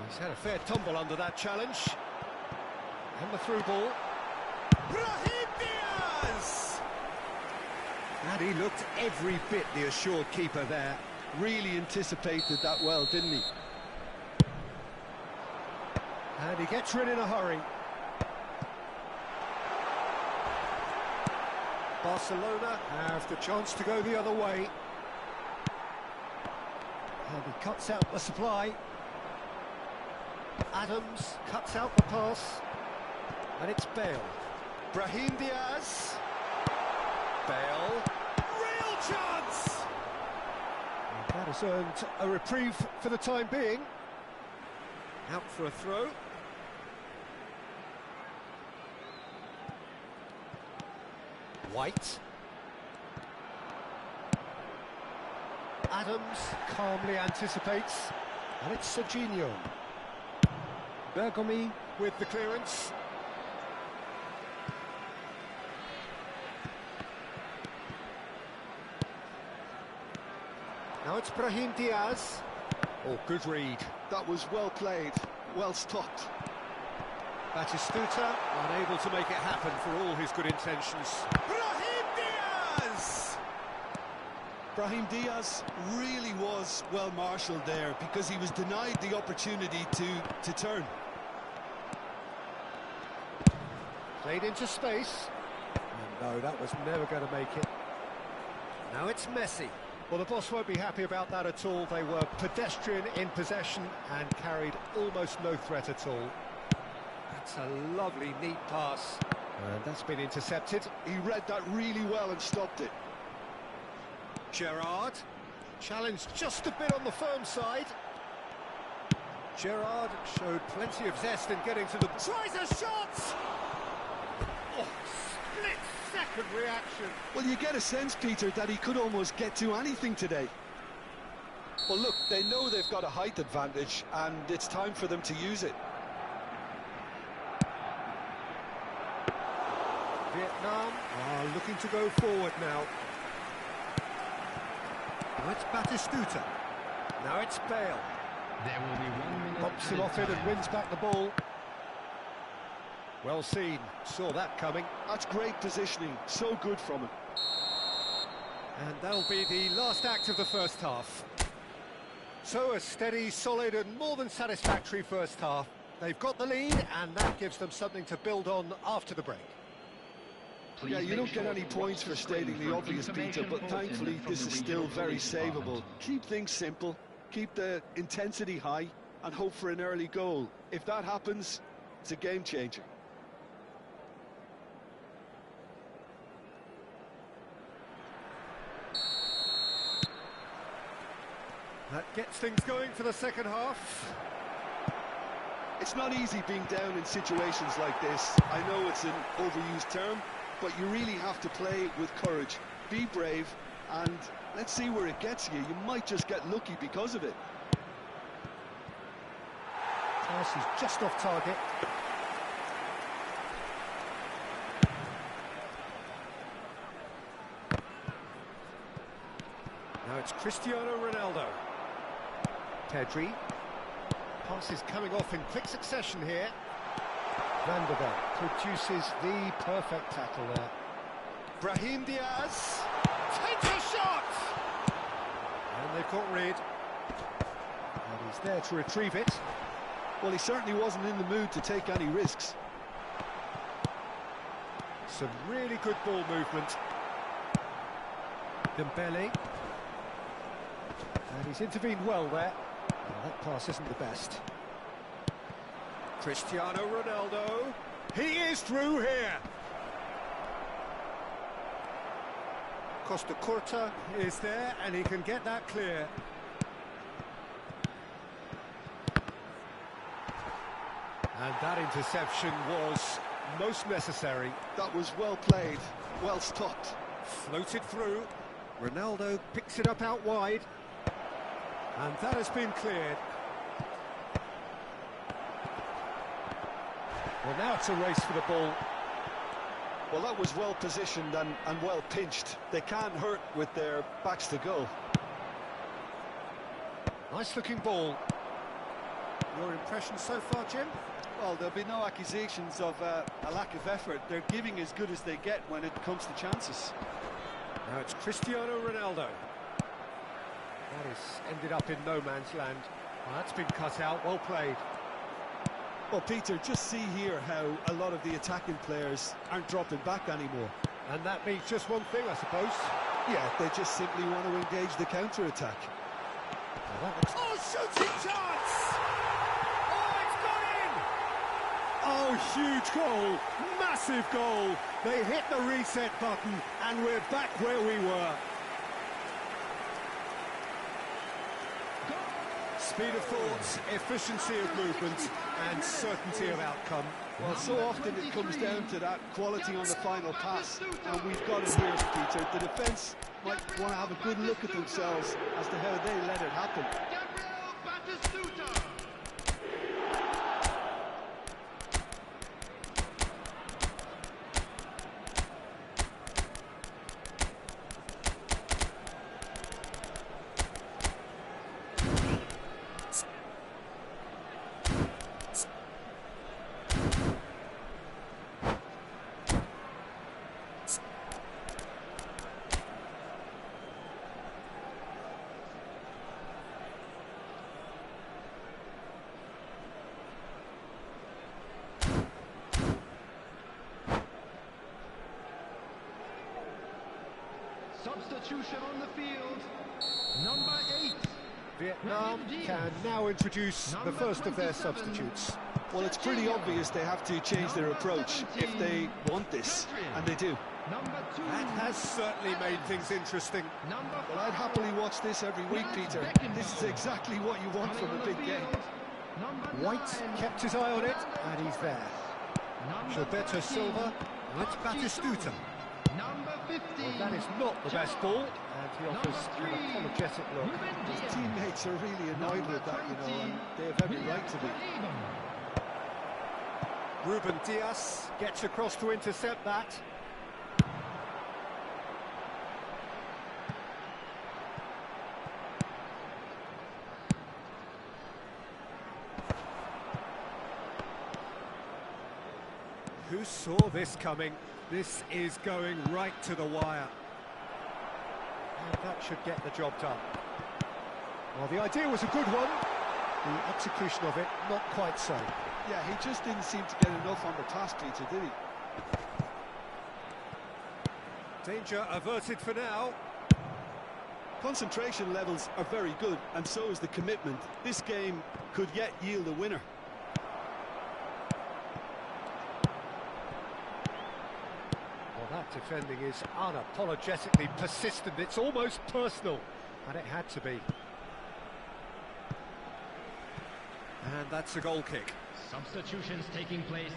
He's had a fair tumble under that challenge. And the through ball. Brahim Diaz! And he looked every bit the assured keeper there. Really anticipated that well, didn't he? And he gets rid in a hurry. Barcelona have the chance to go the other way. And he cuts out the supply. Adams cuts out the pass. And it's Bale. Brahim Diaz. Bale. Real chance! And that has earned a reprieve for the time being. Out for a throw. White. Adams calmly anticipates, and it's Serginho. Bergomi with the clearance. Now it's Brahim Diaz. Oh, good read. That was well played, well stopped. Batistuta unable to make it happen for all his good intentions. Brahim Diaz! Brahim Diaz really was well marshalled there because he was denied the opportunity to turn. Played into space. And no, that was never going to make it. Now it's Messi. Well, the boss won't be happy about that at all. They were pedestrian in possession and carried almost no threat at all. That's a lovely, neat pass. And that's been intercepted. He read that really well and stopped it. Gerrard. Challenged just a bit on the firm side. Gerrard showed plenty of zest in getting to the... Tries a shot! Oh, split-second reaction. Well, you get a sense, Peter, that he could almost get to anything today. Well, look, they know they've got a height advantage, and it's time for them to use it. Vietnam are looking to go forward now. Now it's Batistuta. Now it's Bale. There will be 1 minute. Pops him off it and wins back the ball. Well seen, saw that coming. That's great positioning, so good from him. And that'll be the last act of the first half. So a steady, solid and more than satisfactory first half. They've got the lead and that gives them something to build on after the break. Please Yeah, you don't get any points for stating the obvious, Peter, but thankfully this is still very savable. Keep things simple, keep the intensity high, and hope for an early goal. If that happens, it's a game changer. That gets things going for the second half. It's not easy being down in situations like this. I know it's an overused term, but you really have to play with courage. Be brave, and let's see where it gets you. You might just get lucky because of it. Pass is just off target. Now it's Cristiano Ronaldo. Pedri. Pass is coming off in quick succession here. Van der Beek produces the perfect tackle there. Brahim Diaz takes a shot! And they've got rid. And he's there to retrieve it. Well, he certainly wasn't in the mood to take any risks. Some really good ball movement. Dembele. And he's intervened well there. Well, that pass isn't the best. Cristiano Ronaldo. He is through here. Costa Curta is there and he can get that clear. And that interception was most necessary. That was well played, well stopped. Floated through. Ronaldo picks it up out wide. And that has been cleared. Well, now it's a race for the ball. Well, that was well positioned and well pinched. They can't hurt with their backs to goal. Nice looking ball. Your impression so far, Jim? Well, there'll be no accusations of a lack of effort. They're giving as good as they get when it comes to chances. Now it's Cristiano Ronaldo. That has ended up in no man's land. Well, that's been cut out, well played. Well, Peter, just see here how a lot of the attacking players aren't dropping back anymore. And that means just one thing, I suppose. Yeah, they just simply want to engage the counter-attack. Well, oh, shooting chance! Oh, it's gone in! Oh, huge goal, massive goal. They hit the reset button and we're back where we were. Speed of thought, efficiency of movement and certainty of outcome. Well, so often it comes down to that quality on the final pass, and we've got it here, Peter. The defence might want to have a good look at themselves as to how they let it happen. Substitution on the field. Number 8. Vietnam can now introduce the first of their substitutes. Well, it's pretty obvious they have to change their approach if they want this, and they do. Number 2. That has certainly made things interesting. Well, I'd happily watch this every week, Peter. This is exactly what you want from a big game. White kept his eye on it, and he's there. Gilberto Silva, and it's Batistuta. Number 15. Well, that is not the best ball, and he offers an apologetic look. His teammates are really annoyed with that, you know, and they have every right to be. Ruben Diaz gets across to intercept that. Who saw this coming? This is going right to the wire. And that should get the job done. Well, the idea was a good one. The execution of it, not quite so. Yeah, he just didn't seem to get enough on the pass, Peter, did he? Danger averted for now. Concentration levels are very good, and so is the commitment. This game could yet yield a winner. Well, that defending is unapologetically persistent. It's almost personal, and it had to be. And that's a goal kick. Substitutions taking place.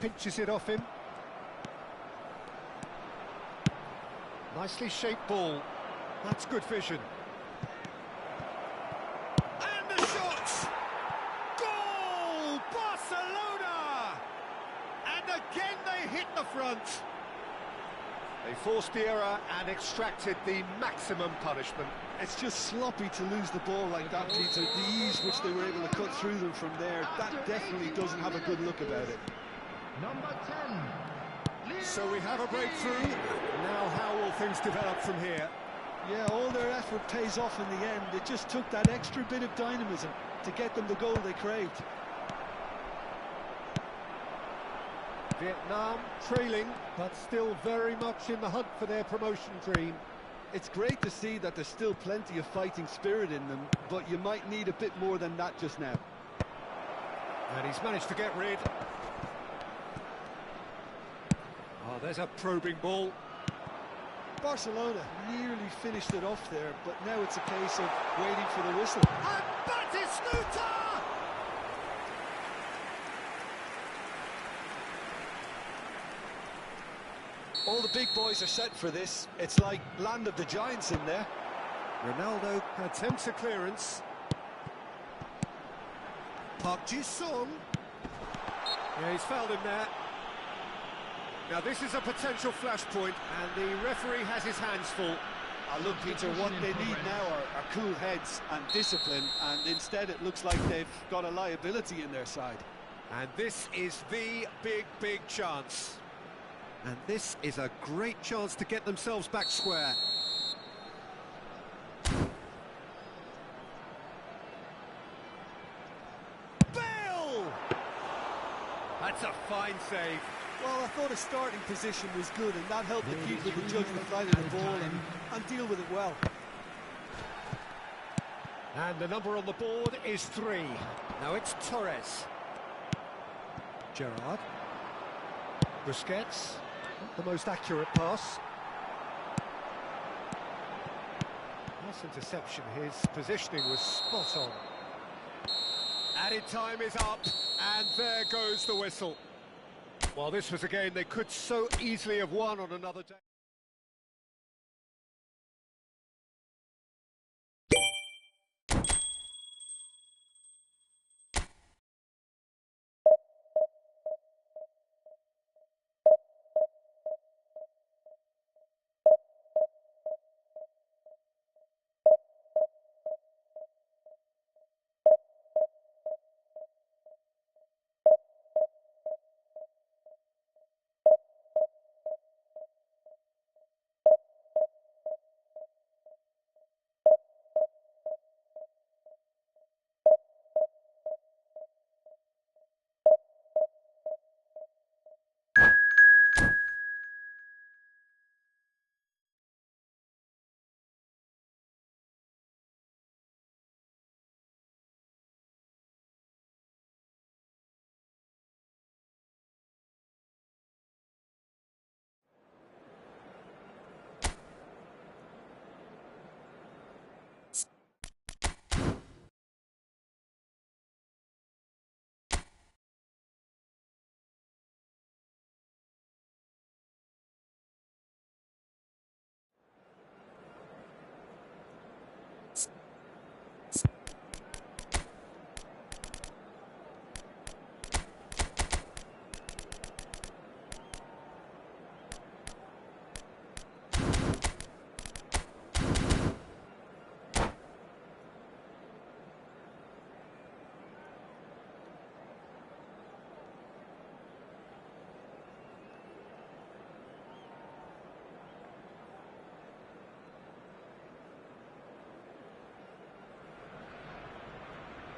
Pinches it off him. Nicely shaped ball. That's good vision. And the shot! Goal! Barcelona! And again they hit the front. They forced the error and extracted the maximum punishment. It's just sloppy to lose the ball like that, Peter. The ease which they were able to cut through them from there, that definitely doesn't have a good look about it. Number 10. So we have a breakthrough. Now how will things develop from here? Yeah, all their effort pays off in the end. It just took that extra bit of dynamism to get them the goal they craved. Vietnam trailing, but still very much in the hunt for their promotion dream. It's great to see that there's still plenty of fighting spirit in them, but you might need a bit more than that just now. And he's managed to get rid. Oh, there's a probing ball. Barcelona nearly finished it off there, but now it's a case of waiting for the whistle. And Batistuta! All the big boys are set for this. It's like land of the giants in there. Ronaldo attempts a clearance. Park Ji-sung. Yeah, he's fouled him there. Now this is a potential flashpoint, and the referee has his hands full. Look, Peter, what they need now are cool heads and discipline, and instead it looks like they've got a liability in their side. And this is the big chance. And this is a great chance to get themselves back square. Bale! That's a fine save. Well, I thought his starting position was good, and that helped the keeper to judge the flight of the ball and deal with it well. And the number on the board is 3. Now it's Torres. Gerrard. Busquets. Not the most accurate pass. Nice interception. His positioning was spot on. Added time is up, and there goes the whistle. Well, this was a game they could so easily have won on another day.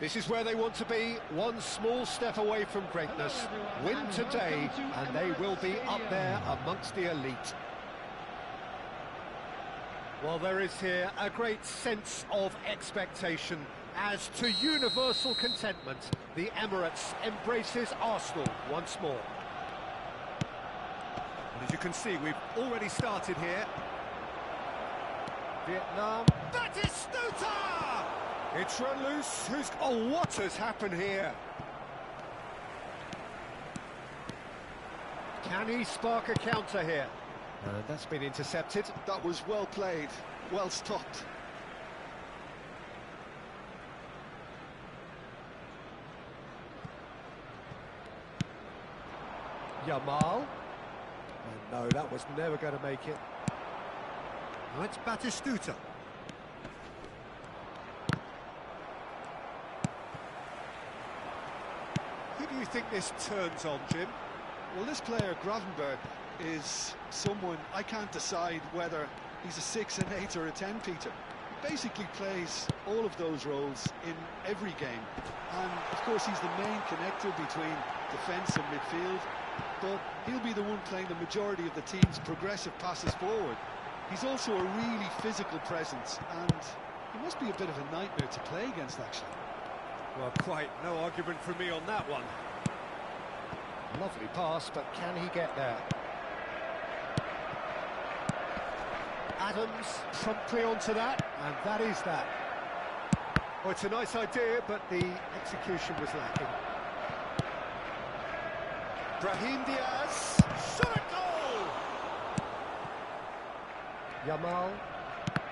This is where they want to be, one small step away from greatness. Win today, and they will be up there amongst the elite. Well, there is here a great sense of expectation. As to universal contentment, the Emirates embraces Arsenal once more. And as you can see, we've already started here. Vietnam, Batistuta! It's run loose. Oh, what has happened here? Can he spark a counter here? That's been intercepted. That was well played, well stopped. Yamal. And no, that was never going to make it. Now it's Batistuta. Who do you think this turns on, Jim? Well, this player, Gravenberg, is someone I can't decide whether he's a 6, an 8 or a 10, Peter. He basically plays all of those roles in every game. And, of course, he's the main connector between defence and midfield. But he'll be the one playing the majority of the team's progressive passes forward. He's also a really physical presence, and he must be a bit of a nightmare to play against, actually. Well, quite no argument from me on that one. Lovely pass, but can he get there? Adams promptly onto that, and that is that. Well, it's a nice idea, but the execution was lacking. Brahim Diaz, shot a goal! Yamal,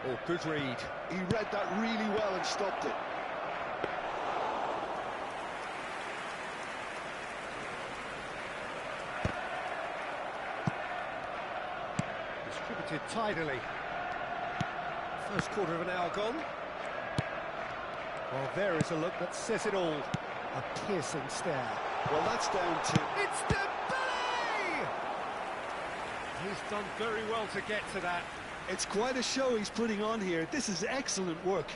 oh, good read. He read that really well and stopped it. Distributed tidily. First quarter of an hour gone. Well, there is a look that says it all. A piercing stare. Well, that's down to... It's Dembele! He's done very well to get to that. It's quite a show he's putting on here. This is excellent work.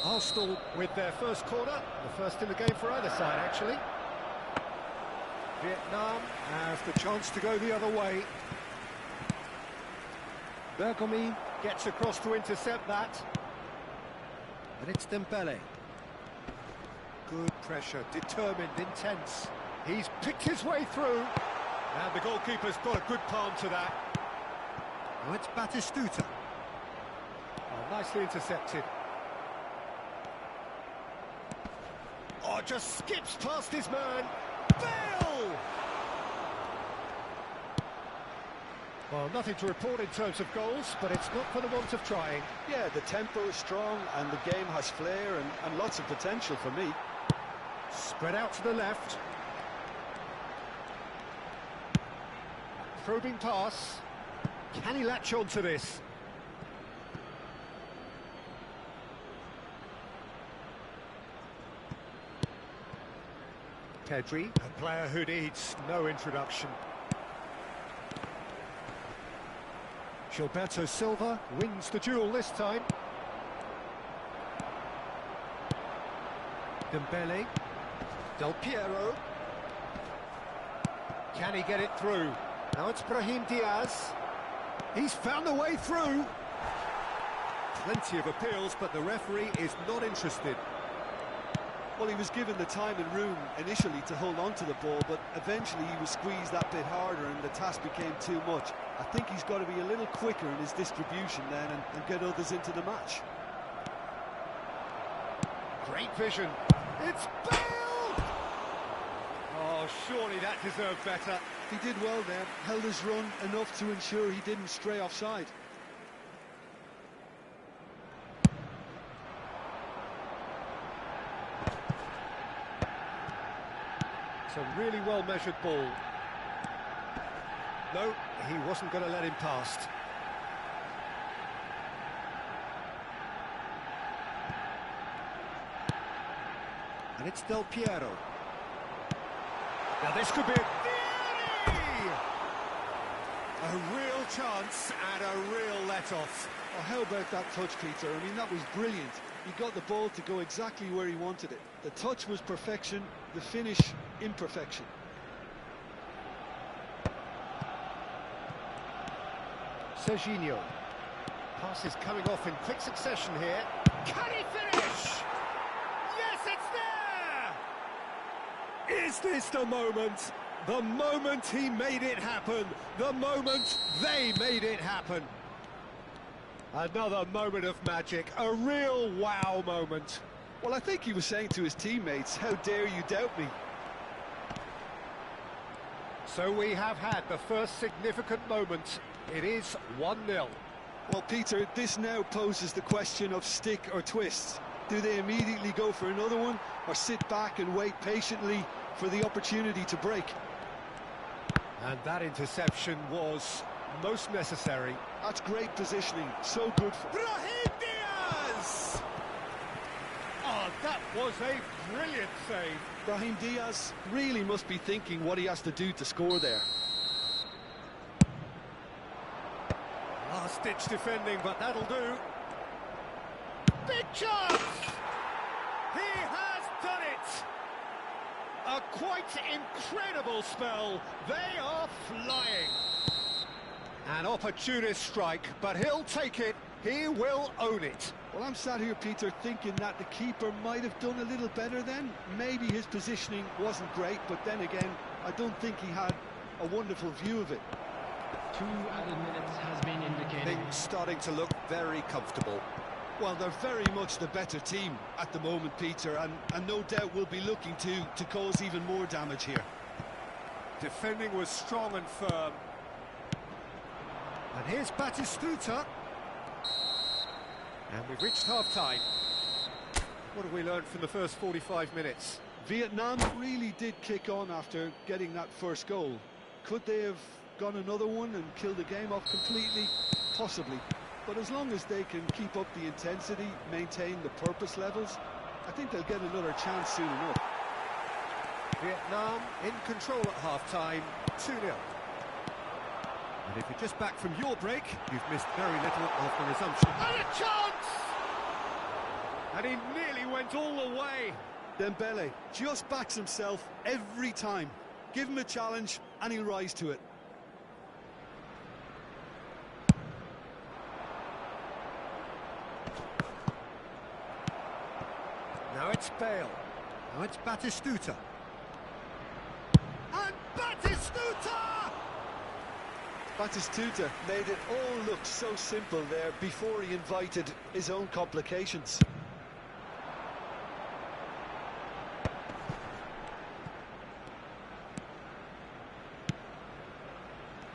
Arsenal with their first corner, the first in the game for either side, actually. Vietnam has the chance to go the other way. Bergomi gets across to intercept that. And it's Dembele. Good pressure, determined, intense. He's picked his way through. And the goalkeeper's got a good palm to that. Now it's Batistuta. Oh, nicely intercepted. Oh, just skips past his man. Bale! Well, nothing to report in terms of goals, but it's not for the want of trying. Yeah, the tempo is strong and the game has flair and lots of potential for me. Spread out to the left. Probing pass. Can he latch on to this? Pedri, a player who needs no introduction. Gilberto Silva wins the duel this time. Dembele. Del Piero. Can he get it through? Now it's Brahim Diaz. He's found the way through. Plenty of appeals, but the referee is not interested. Well, he was given the time and room initially to hold on to the ball, but eventually he was squeezed that bit harder and the task became too much. I think he's got to be a little quicker in his distribution then and get others into the match. Great vision. It's Bale! Oh, surely that deserved better. He did well there, held his run enough to ensure he didn't stray offside. It's a really well-measured ball. No, he wasn't going to let him past. And it's Del Piero. Now this could be a... A real chance and a real let-off. Oh, how about that touch, Peter? I mean, that was brilliant. He got the ball to go exactly where he wanted it. The touch was perfection, the finish, imperfection. Serginho. Passes coming off in quick succession here. Can he finish? Yes, it's there! Is this the moment? The moment he made it happen. The moment they made it happen. Another moment of magic. A real wow moment. Well, I think he was saying to his teammates, how dare you doubt me? So we have had the first significant moment. It is 1-0. Well, Peter, this now poses the question of stick or twist. Do they immediately go for another one, or sit back and wait patiently for the opportunity to break? And that interception was most necessary. That's great positioning, so good for... Brahim Diaz! Oh, that was a brilliant save. Brahim Diaz really must be thinking what he has to do to score there. Last-ditch defending, but that'll do. Big chance! He has done it! A quite incredible spell. They are flying. An opportunist strike, but he'll take it. He will own it. Well, I'm sat here, Peter, thinking that the keeper might have done a little better then. Maybe his positioning wasn't great, but then again, I don't think he had a wonderful view of it. 2 added minutes has been indicated. Things starting to look very comfortable. Well, they're very much the better team at the moment, Peter, and no doubt will be looking to cause even more damage here. Defending was strong and firm. And here's Batistuta. And we've reached half-time. What have we learned from the first 45 minutes? Vietnam really did kick on after getting that first goal. Could they have gone another one and killed the game off completely? Possibly. But as long as they can keep up the intensity, maintain the purpose levels, I think they'll get another chance soon enough. Vietnam in control at half-time, 2-0. And if you're just back from your break, you've missed very little of the resumption. And a chance! And he nearly went all the way. Dembele just backs himself every time. Give him a challenge and he'll rise to it. Now it's Bale. Now it's Batistuta. And Batistuta! Batistuta made it all look so simple there before he invited his own complications.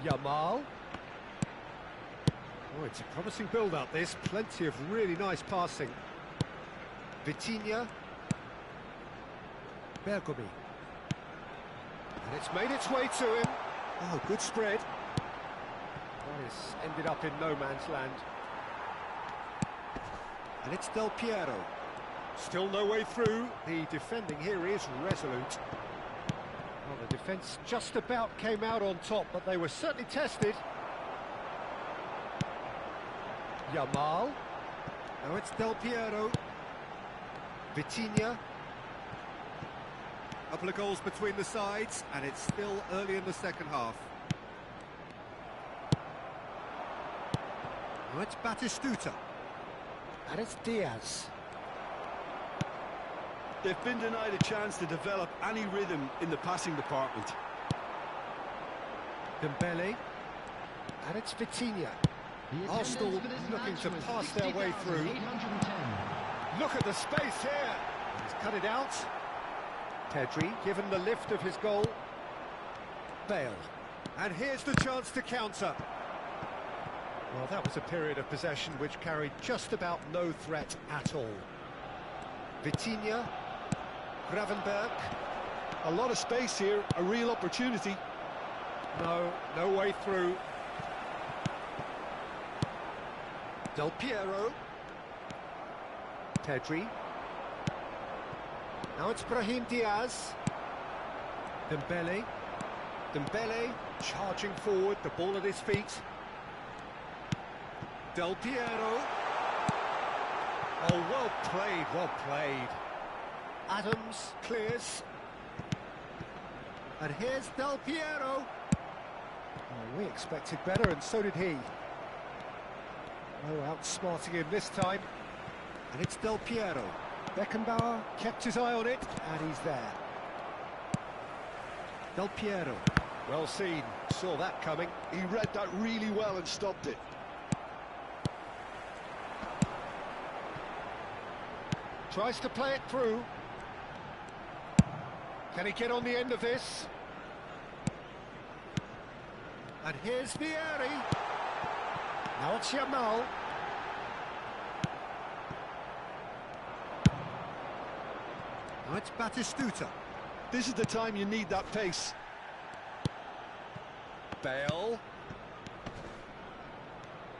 Yamal. Oh, it's a promising build-up, this. Plenty of really nice passing. Vitinha. Bergomi. And it's made its way to him. Oh, good spread. That is ended up in no man's land. And it's Del Piero. Still no way through. The defending here is resolute. Well, the defence just about came out on top, but they were certainly tested. Yamal. Now it's Del Piero. Vitinha. Couple of goals between the sides, and it's still early in the second half. Now it's Batistuta. And it's Diaz. They've been denied a chance to develop any rhythm in the passing department. Dembele. And it's Vitinha. Arsenal looking to pass their way through. Look at the space here. He's cut it out. Pedri given the lift of his goal. Bale. And here's the chance to counter. Well, that was a period of possession which carried just about no threat at all. Vitinha. Gravenberg. A lot of space here, a real opportunity. No way through. Del Piero. Pedri. Now it's Brahim Diaz. Dembele. Dembele charging forward, the ball at his feet. Del Piero. Oh, well played, well played. Adams clears. And here's Del Piero. Oh, we expected better, and so did he. Oh, outsmarting him this time. And it's Del Piero. Beckenbauer kept his eye on it, and he's there. Del Piero. Well seen, saw that coming. He read that really well and stopped it. Tries to play it through. Can he get on the end of this? And here's Vieri. Now it's Yamal. Now it's Batistuta. This is the time you need that pace. Bale.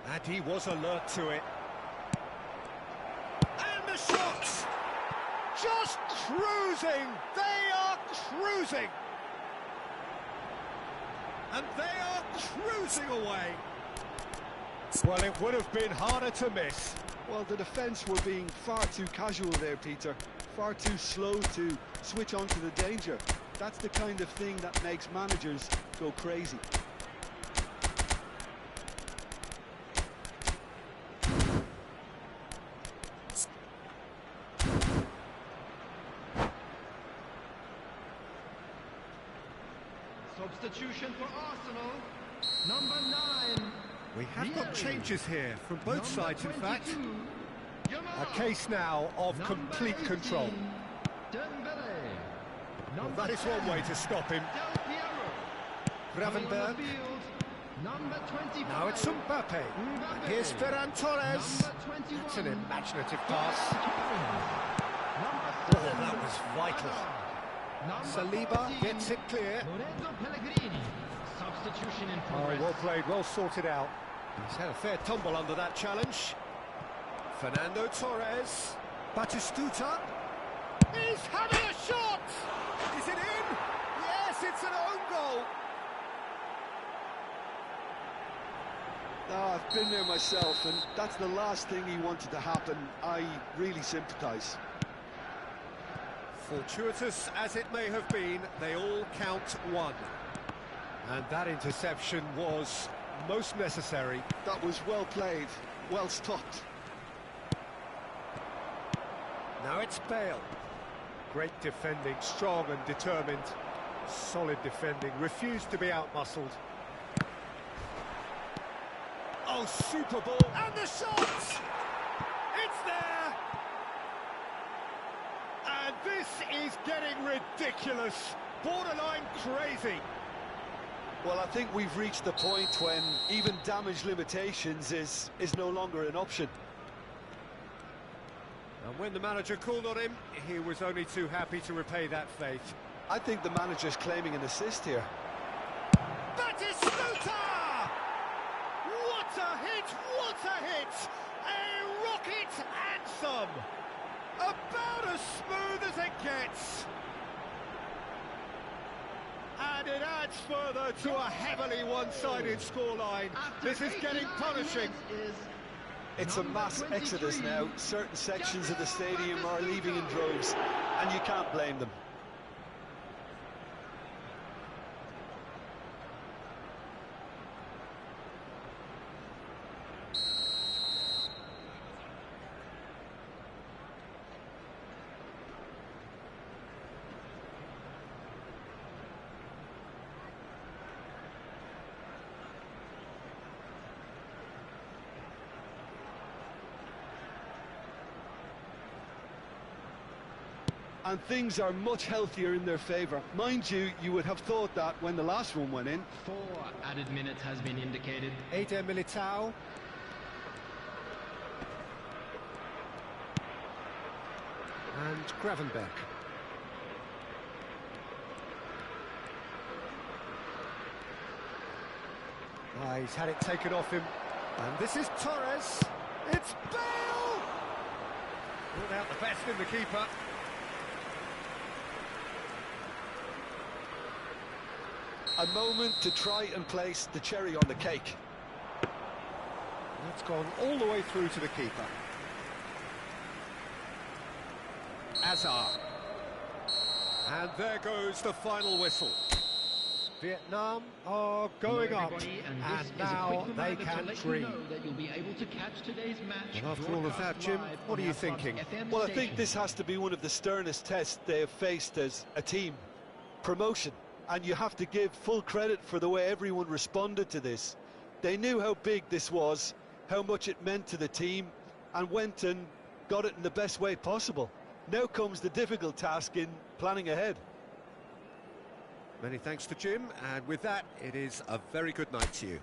And he was alert to it. And the shots! Just cruising! They are cruising! And they are cruising away! Well, it would have been harder to miss. Well, the defence were being far too casual there, Peter. Far too slow to switch on to the danger. That's the kind of thing that makes managers go crazy. Substitution for Arsenal. Number 9. We have got changes here from both sides, in fact. 22, A case now of complete control. Well, that is one way to stop him. Gravenberg. Number 25. Now it's Mbappe. And here's Ferran Torres. It's an imaginative pass. Oh, that was vital. Saliba gets it clear. Lorenzo Pellegrini. Substitution in Oh, progress. well played, well sorted out. He's had a fair tumble under that challenge. Fernando Torres. Batistuta. He's having a shot! Is it in? Yes, it's an own goal. I've been there myself, and that's the last thing he wanted to happen. I really sympathise. Fortuitous as it may have been, they all count one. And that interception was most necessary. That was well played, well stopped. Now it's Bale. Great defending, strong and determined. Solid defending, refused to be outmuscled. Oh, super ball, and the shot! It's there! And this is getting ridiculous, borderline crazy. Well, I think we've reached the point when even damage limitations is no longer an option. And when the manager called on him, he was only too happy to repay that faith. I think the manager's claiming an assist here. Batistuta! What a hit! What a hit! A rocket and some! About as smooth as it gets! And it adds further to a heavily one-sided scoreline. This is getting punishing. It's a mass exodus now. Certain sections of the stadium are leaving in droves, and you can't blame them. And things are much healthier in their favour. Mind you, you would have thought that when the last one went in. 4 added minutes has been indicated. Eder Militao. And Gravenberg. He's had it taken off him. And this is Torres. It's Bale! Brought out the best in the keeper. A moment to try and place the cherry on the cake. That's gone all the way through to the keeper. Azar. And there goes the final whistle. Vietnam are going up, and now they can dream. And after all of that, Jim, what are you thinking? Well, I think this has to be one of the sternest tests they have faced as a team. Promotion. And you have to give full credit for the way everyone responded to this. They knew how big this was, how much it meant to the team, and went and got it in the best way possible. Now comes the difficult task in planning ahead. Many thanks to Jim, and with that, it is a very good night to you.